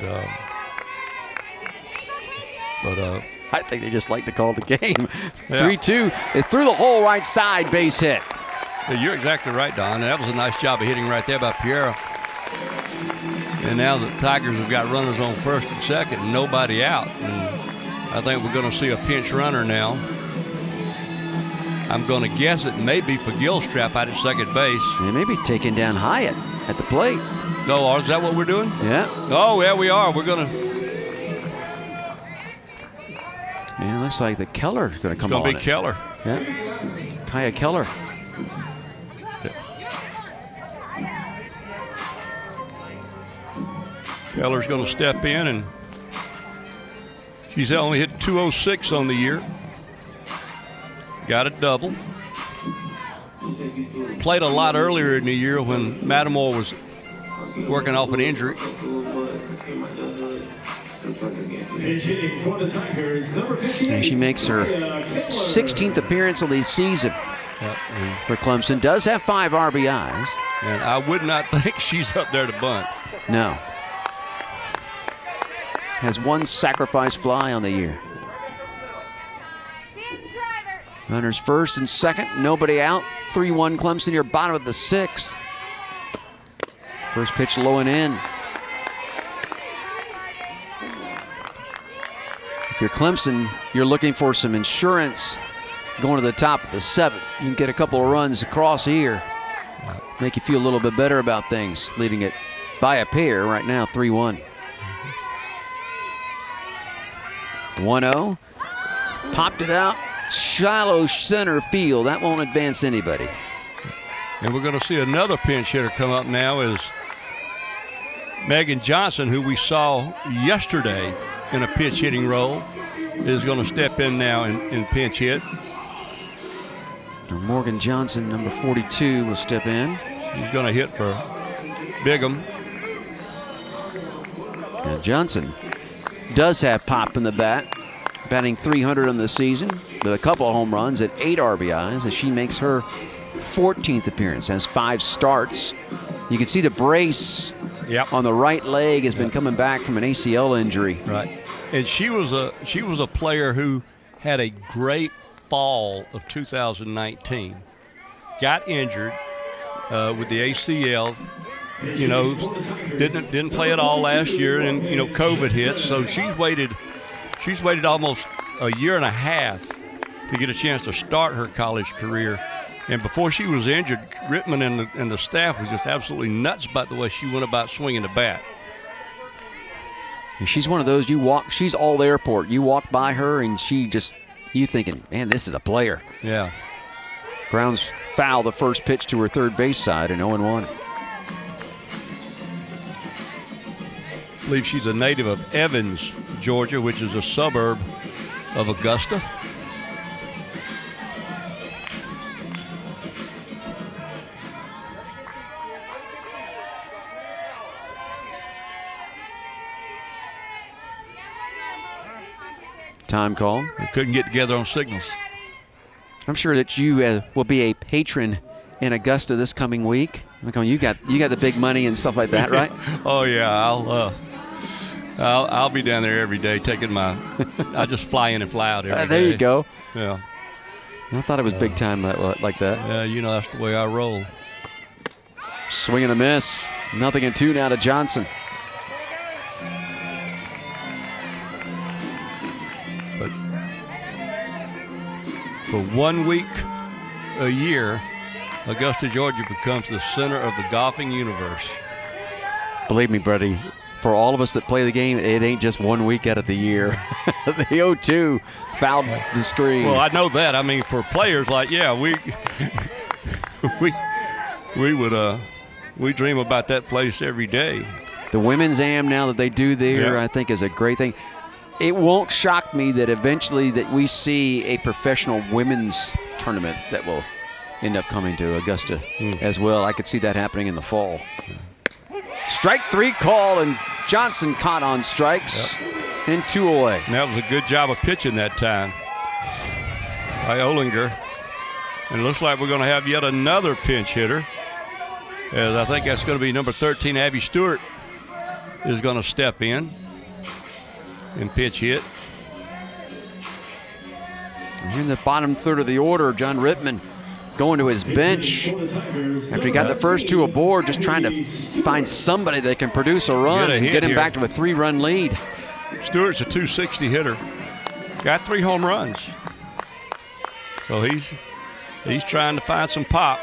But I think they just like to call the game. Yeah. 3-2. It's through the hole right side, base hit. yeah, you're exactly right, Don. That was a nice job of hitting right there by Piera. And now the Tigers have got runners on first and second and nobody out. And I think we're going to see a pinch runner now. I'm going to guess it may be for Gilstrap out at second base. They may be taking down Hyatt at the plate. No, is that what we're doing? Yeah. Oh, yeah, we are. We're going to. Yeah, looks like the Keller's going to come on. It's going to be Keller. Yeah. Kaya Keller. Keller's going to step in, and she's only hit 206 on the year. Got a double. Played a lot earlier in the year when Matamore was working off an injury. And she makes her 16th appearance of the season for Clemson. Does have 5 RBIs. And I would not think she's up there to bunt. No. Has 1 sacrifice fly on the year. Runners first and second. Nobody out. 3-1 Clemson here, bottom of the 6th. First pitch low and in. If you're Clemson, you're looking for some insurance going to the top of the 7th. You can get a couple of runs across here. Make you feel a little bit better about things. Leading it by a pair right now, 3-1. 1-0. Popped it out. Shallow center field. That won't advance anybody. And we're going to see another pinch hitter come up now is Megan Johnson, who we saw yesterday in a pinch hitting role, is going to step in now in pinch hit. Morgan Johnson, number 42, will step in. She's going to hit for Bigham. Now Johnson does have pop in the bat, batting .300 on the season with a couple of home runs at 8 RBIs as she makes her 14th appearance, has 5 starts. You can see the brace on the right leg has been coming back from an ACL injury. Right. And she was a player who had a great fall of 2019. Got injured with the ACL. You know, didn't play at all last year, and you know COVID hit, so she's waited almost a year and a half to get a chance to start her college career. And before she was injured, Rittman and the staff was just absolutely nuts about the way she went about swinging the bat. And she's one of those she's all airport. You walk by her and you thinking, man, this is a player. Yeah. Grounds foul the first pitch to her third base side and 0-1. I believe she's a native of Evans, Georgia, which is a suburb of Augusta. Time call. We couldn't get together on signals. I'm sure that you will be a patron in Augusta this coming week. You got the big money and stuff like that, right? Oh yeah, I'll be down there every day taking I just fly in and fly out every day. There you go. Yeah. I thought it was big time like that. Yeah, you know that's the way I roll. Swing and a miss. 0-2 now to Johnson. But for 1 week a year, Augusta, Georgia becomes the center of the golfing universe. Believe me, buddy, for all of us that play the game, it ain't just 1 week out of the year. The 0-2 fouled the screen. Well, I know that. I mean, for players like, we dream about that place every day. The women's AM now that they do there, Yeah. I think is a great thing. It won't shock me that eventually that we see a professional women's tournament that will end up coming to Augusta as well. I could see that happening in the fall. Strike 3 call, and Johnson caught on strikes and 2 away. And that was a good job of pitching that time by Olinger. And it looks like we're going to have yet another pinch hitter, as I think that's going to be number 13, Abby Stewart, is going to step in and pitch hit. Here in the bottom third of the order, John Rittman going to his bench after he got the first two aboard, just trying to find somebody that can produce a run and get him back to a 3-run lead. Stewart's a 260 hitter. Got 3 home runs. So he's trying to find some pop.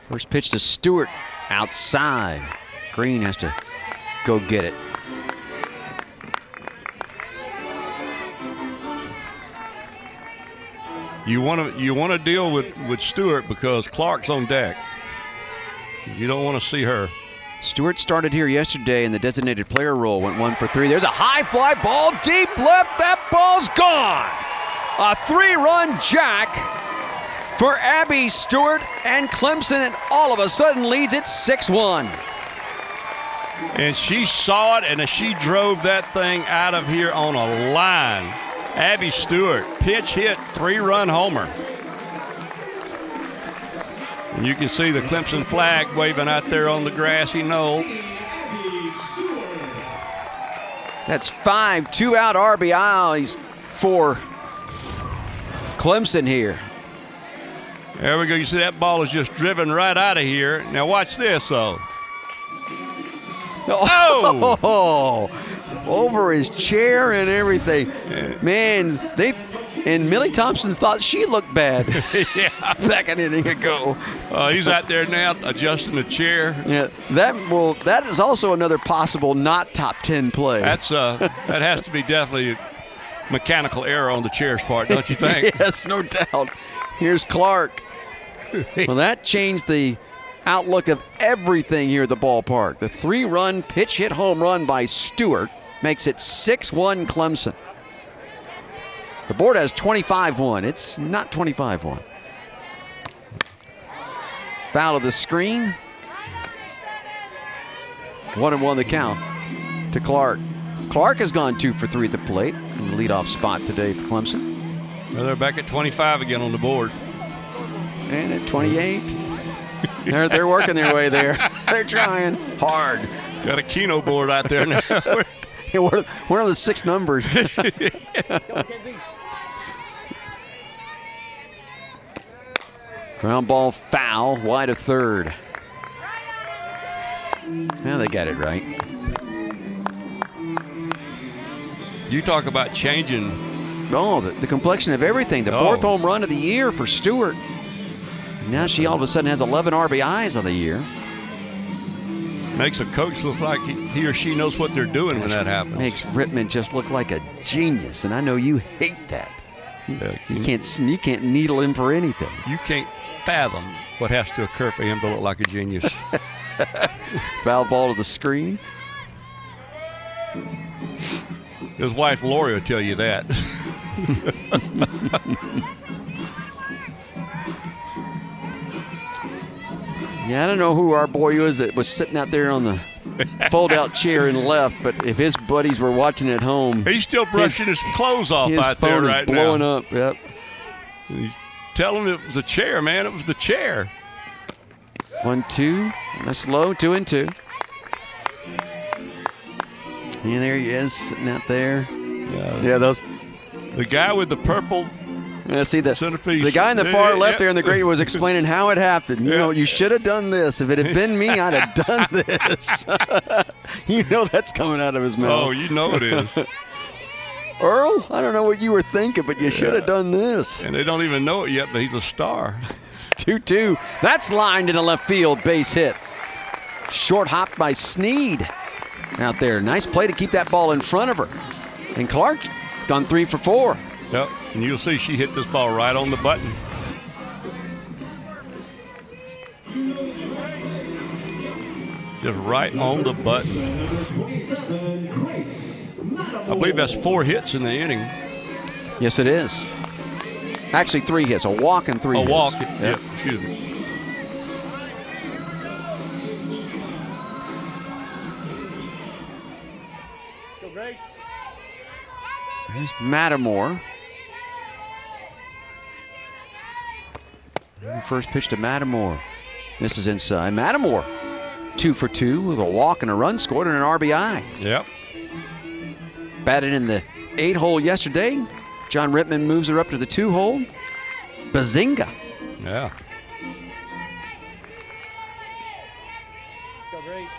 First pitch to Stewart outside. Green has to go get it. You want to deal with Stewart because Clark's on deck. You don't want to see her. Stewart started here yesterday in the designated player role, went 1 for 3. There's a high fly ball, deep left. That ball's gone. A 3-run jack for Abby Stewart, and Clemson, and all of a sudden leads it 6-1. And she saw it, and she drove that thing out of here on a line. Abby Stewart, pitch hit, 3-run homer. And you can see the Clemson flag waving out there on the grassy knoll. That's 5 2-out RBIs for Clemson here. There we go. You see that ball is just driven right out of here. Now watch this, though. Oh! Over his chair and everything. Man, and Millie Thompson thought she looked bad. Yeah. Back an inning ago. He's out there now adjusting the chair. Yeah, that is also another possible not top 10 play. That has to be definitely mechanical error on the chair's part, don't you think? Yes, no doubt. Here's Clark. Well, that changed the outlook of everything here at the ballpark. The 3-run pitch hit home run by Stewart makes it 6-1 Clemson. The board has 25-1. It's not 25-1. Foul of the screen. 1-1 the count to Clark. Clark has gone 2 for 3 at the plate in the leadoff spot today for Clemson. Well, they're back at 25 again on the board. And at 28. They're working their way there. They're trying hard. Got a Keno board out there now. What are the 6 numbers? Ground ball foul, wide of third. Now they got it right. You talk about changing. Oh, the complexion of everything. The 4th home run of the year for Stewart. Now she all of a sudden has 11 RBIs of the year. Makes a coach look like he or she knows what they're doing when that happens. Makes Rittman just look like a genius, and I know you hate that. Yeah, You can't needle him for anything. You can't fathom what has to occur for him to look like a genius. Foul ball to the screen. His wife Lori will tell you that. Yeah, I don't know who our boy was that was sitting out there on the fold-out chair and left, but if his buddies were watching at home, He's still brushing his clothes off out there right now. His phone is blowing up. Yep. Tell him it was the chair, man. It was the chair. 1-2. That's low. 2-2. Yeah, there he is, sitting out there. Yeah, those. The guy with the purple. Yeah, see the centerpiece. guy in the far left there in the grade was explaining how it happened. You know, you should have done this. If it had been me, I'd have done this. You know that's coming out of his mouth. Oh, you know it is. Earl, I don't know what you were thinking, but you should have done this. And they don't even know it yet, but he's a star. 2-2. That's lined in a left field base hit. Short hopped by Sneed out there. Nice play to keep that ball in front of her. And Clark done 3 for 4. Yep, and you'll see she hit this ball right on the button. Just right on the button. I believe that's 4 hits in the inning. Yes, it is. Actually, 3 hits. A walk and 3 hits. A walk. Yep. Yep, excuse me. There's Mattimore. First pitch to Mattimore. This is inside. Mattimore 2 for 2 with a walk and a run scored and an RBI. Yep. Batted in the 8-hole yesterday. John Rittman moves her up to the 2-hole. Bazinga. Yeah. Go Grace.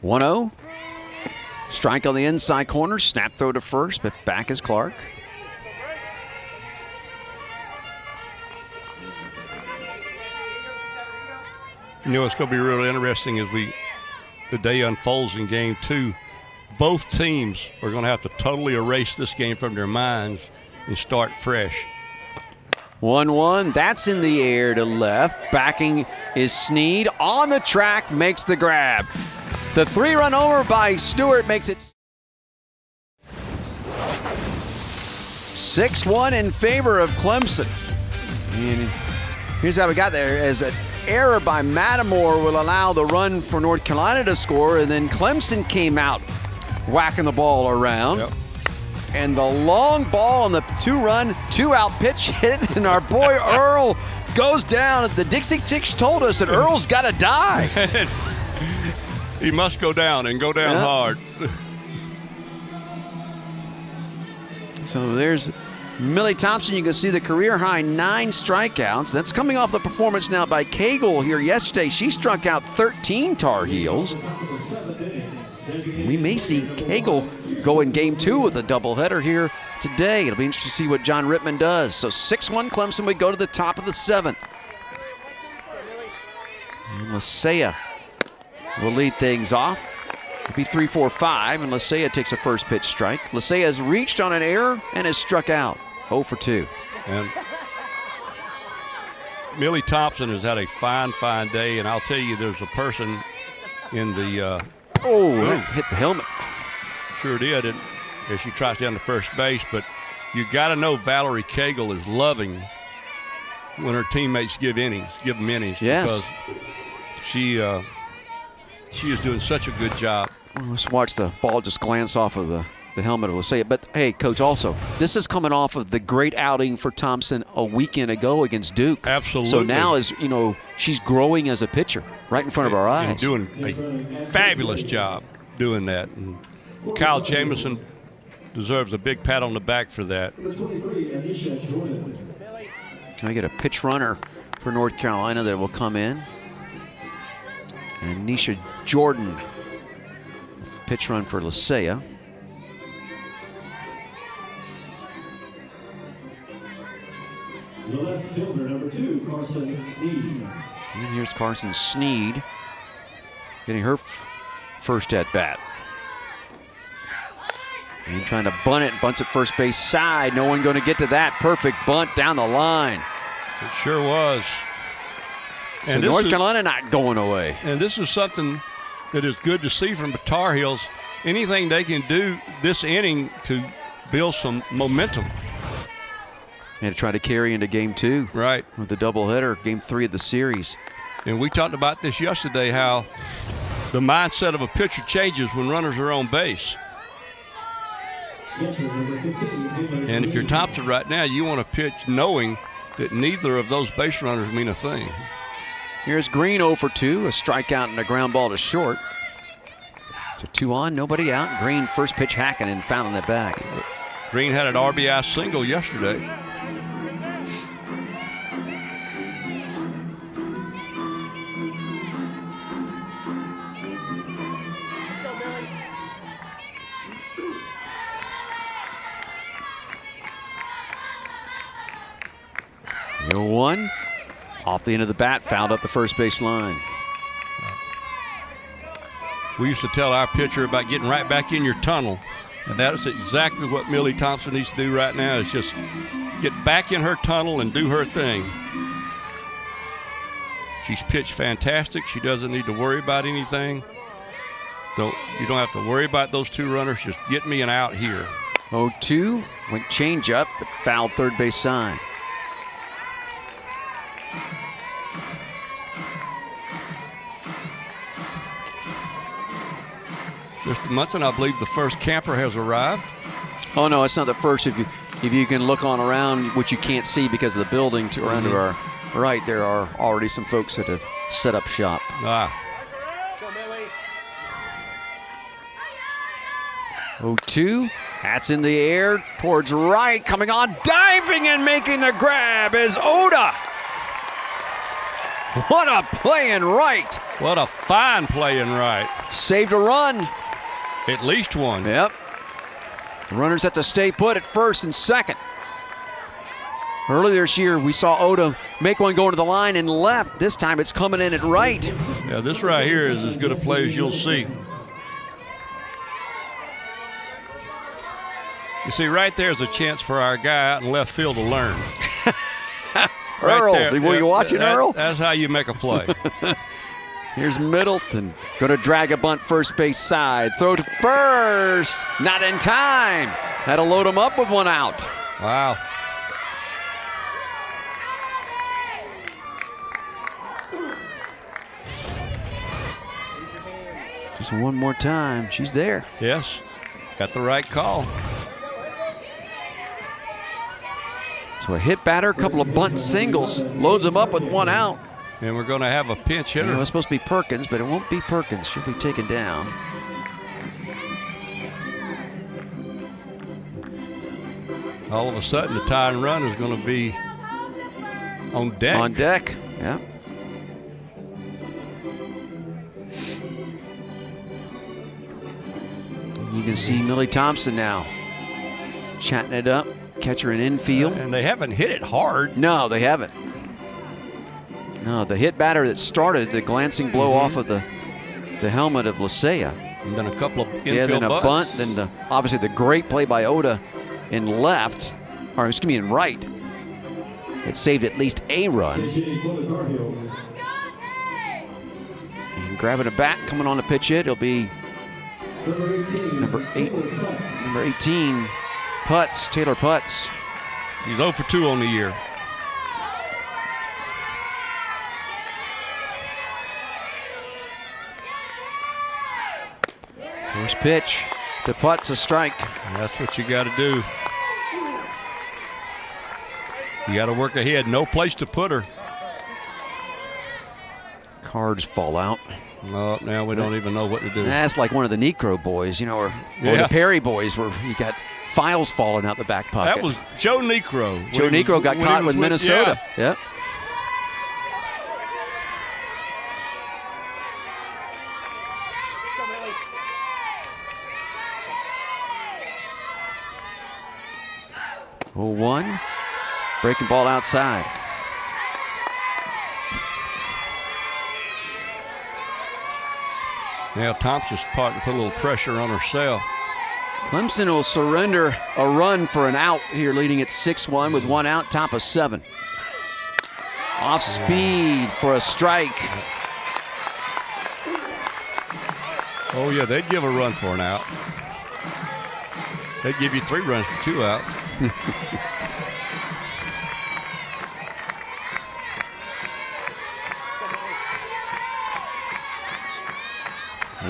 1-0. Strike on the inside corner. Snap throw to first, but back is Clark. You know, it's going to be really interesting as the day unfolds in game 2. Both teams are going to have to totally erase this game from their minds and start fresh. 1-1. That's in the air to left. Backing is Sneed. On the track, makes the grab. The 3-run homer by Stewart makes it 6-1 in favor of Clemson. And here's how we got there. As an error by Matamore will allow the run for North Carolina to score, and then Clemson came out whacking the ball around. Yep. And the long ball on the 2-run, 2-out pitch hit it, and our boy Earl goes down. The Dixie Chicks told us that Earl's got to die. He must go down and go down hard. So there's Millie Thompson. You can see the career-high 9 strikeouts. That's coming off the performance now by Cagle here yesterday. She struck out 13 Tar Heels. We may see Cagle go in game 2 with a doubleheader here today. It'll be interesting to see what John Rittman does. So 6-1 Clemson. We go to the top of the 7th. And Lasea will lead things off. It'll be 3-4-5, and Lasea takes a first pitch strike. Lasea has reached on an error and has struck out. 0 for 2. And Millie Thompson has had a fine, fine day, and I'll tell you, there's a person in the that hit the helmet. Sure did, and as she trots down to first base. But you got to know Valerie Cagle is loving when her teammates give them innings. Yes. Because she is doing such a good job. Let's watch the ball just glance off of the helmet of Lasea. But, hey, Coach, also, this is coming off of the great outing for Thompson a weekend ago against Duke. Absolutely. So now, she's growing as a pitcher right in front of our eyes. And doing a fabulous job doing that. And Kyle Jamison deserves a big pat on the back for that. I get a pitch runner for North Carolina that will come in. And Nisha Jordan, pitch run for Lasea. The left fielder, number 2, Carson Sneed. And here's Carson Sneed getting her first at bat. And trying to bunt it, bunts at first base side. No one going to get to that. Perfect bunt down the line. It sure was. So and North Carolina not going away. And this is something that is good to see from the Tar Heels. Anything they can do this inning to build some momentum. And to try to carry into game 2. Right. With the doubleheader, game 3 of the series. And we talked about this yesterday, how the mindset of a pitcher changes when runners are on base. And if you're Thompson right now, you want to pitch knowing that neither of those base runners mean a thing. Here's Green 0 for 2, a strikeout and a ground ball to short. So 2 on, nobody out. Green first pitch hacking and fouling it back. Green had an RBI single yesterday. Here 1. Off the end of the bat, fouled up the first base line. We used to tell our pitcher about getting right back in your tunnel. And that's exactly what Millie Thompson needs to do right now, is just get back in her tunnel and do her thing. She's pitched fantastic. She doesn't need to worry about anything. You don't have to worry about those 2 runners. Just get me an out here. 0-2, went change up, but fouled third base side. Mr. Munson, I believe the first camper has arrived. Oh no, it's not the first. If you can look on around, which you can't see because of the building to around our right, there are already some folks that have set up shop. Ah. 0-2. That's in the air towards right. Coming on, diving and making the grab is Oda. What a play in right. What a fine play in right. Saved a run. At least one. Yep. The runners have to stay put at first and second. Earlier this year, we saw Oda make one going to the line and left. This time it's coming in at right. Yeah, this right here is as good a play as you'll see. You see, right there's a chance for our guy out in left field to learn. Earl, there. were you watching Earl? That's how you make a play. Here's Middleton. Going to drag a bunt first base side. Throw to first. Not in time. Had to load him up with one out. Wow. Just one more time. She's there. Yes. Got the right call. So a hit batter, a couple of bunt singles. Loads him up with one out. And we're going to have a pinch hitter. It was supposed to be Perkins, but it won't be Perkins. She'll be taken down. All of a sudden, the tie and run is going to be on deck. On deck, yeah. You can see Millie Thompson now chatting it up. Catcher in infield. And they haven't hit it hard. No, they haven't. No, the hit batter that started the glancing blow off of the helmet of Lisea. And then a couple of infield then a bunts. bunt. Then obviously the great play by Oda in left, or excuse me, in right. It saved at least a run. And grabbing a bat, coming on the pitch hit, it'll be number 18. Putz, Taylor Putz. He's 0 for 2 on the year. First pitch to Putz, a strike. And that's what you got to do. You got to work ahead. No place to put her. Cards fall out. No, now we don't even know what to do. That's like one of the Necro boys, or the Perry boys, where you got files falling out the back pocket. That was Joe Necro. Joe Necro got caught with Minnesota. Yep. Oh, 1. Breaking ball outside. Now Thompson's part to put a little pressure on herself. Clemson will surrender a run for an out here, leading at 6-1 with one out, top of 7. Off speed for a strike. Oh, yeah, they'd give a run for an out. They'd give you 3 runs for 2 outs.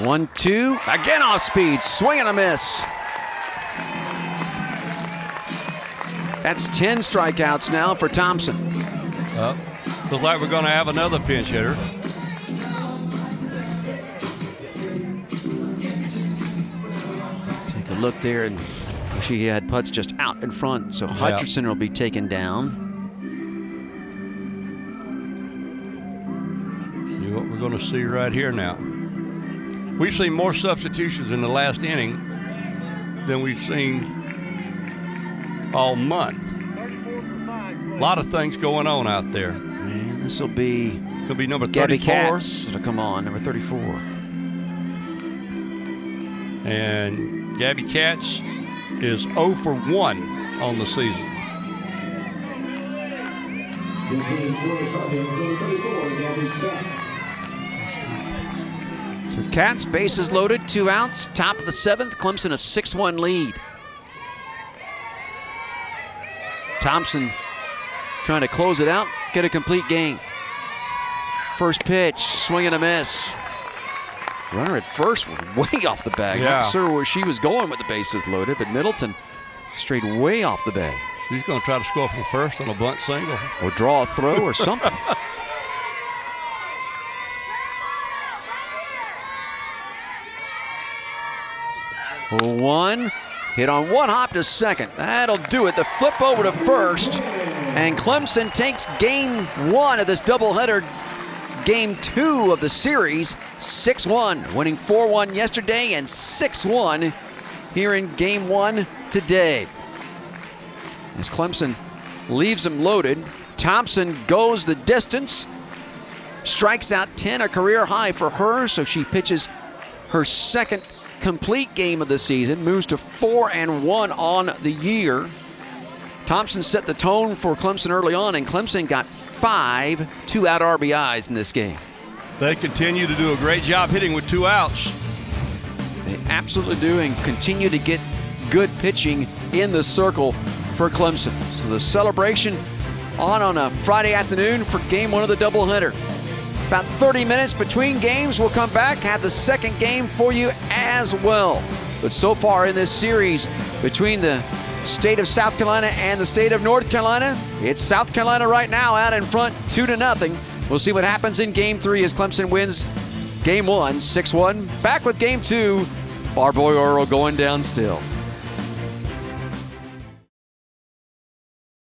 1-2. Again off speed. Swing and a miss. That's 10 strikeouts now for Thompson. Looks like we're going to have another pinch hitter. Take a look there, and she had Putz just out in front, so Hutcherson will be taken down. See what we're going to see right here now. We've seen more substitutions in the last inning than we've seen all month. A lot of things going on out there. And this will be number 34. Gabby Katz that'll come on, number 34. And Gabby Katz is 0 for 1 on the season. So Katz, bases loaded, 2 outs, top of the 7th. Clemson a 6-1 lead. Thompson trying to close it out, get a complete game. First pitch, swing and a miss. Runner at first was way off the bag. Yeah. Not sure where she was going with the bases loaded, but Middleton strayed way off the bag. She's going to try to score from first on a bunt single. Or draw a throw or something. One hit on one hop to second. That'll do it. The flip over to first. And Clemson takes game one of this doubleheader. Game two of the series, 6-1, winning 4-1 yesterday and 6-1 here in game one today. As Clemson leaves them loaded, Thompson goes the distance, strikes out 10, a career high for her, so she pitches her second complete game of the season, moves to 4-1 on the year. Thompson set the tone for Clemson early on, and Clemson got 5 two-out RBIs in this game. They continue to do a great job hitting with 2 outs. They absolutely do, and continue to get good pitching in the circle for Clemson. So the celebration on a Friday afternoon for game one of the doubleheader. About 30 minutes between games. We'll come back, have the second game for you as well. But so far in this series between the state of South Carolina and the state of North Carolina, it's South Carolina right now out in front 2-0. We'll see what happens in game three as Clemson wins game one 6-1. Back with game two. Barboy Earl going down still.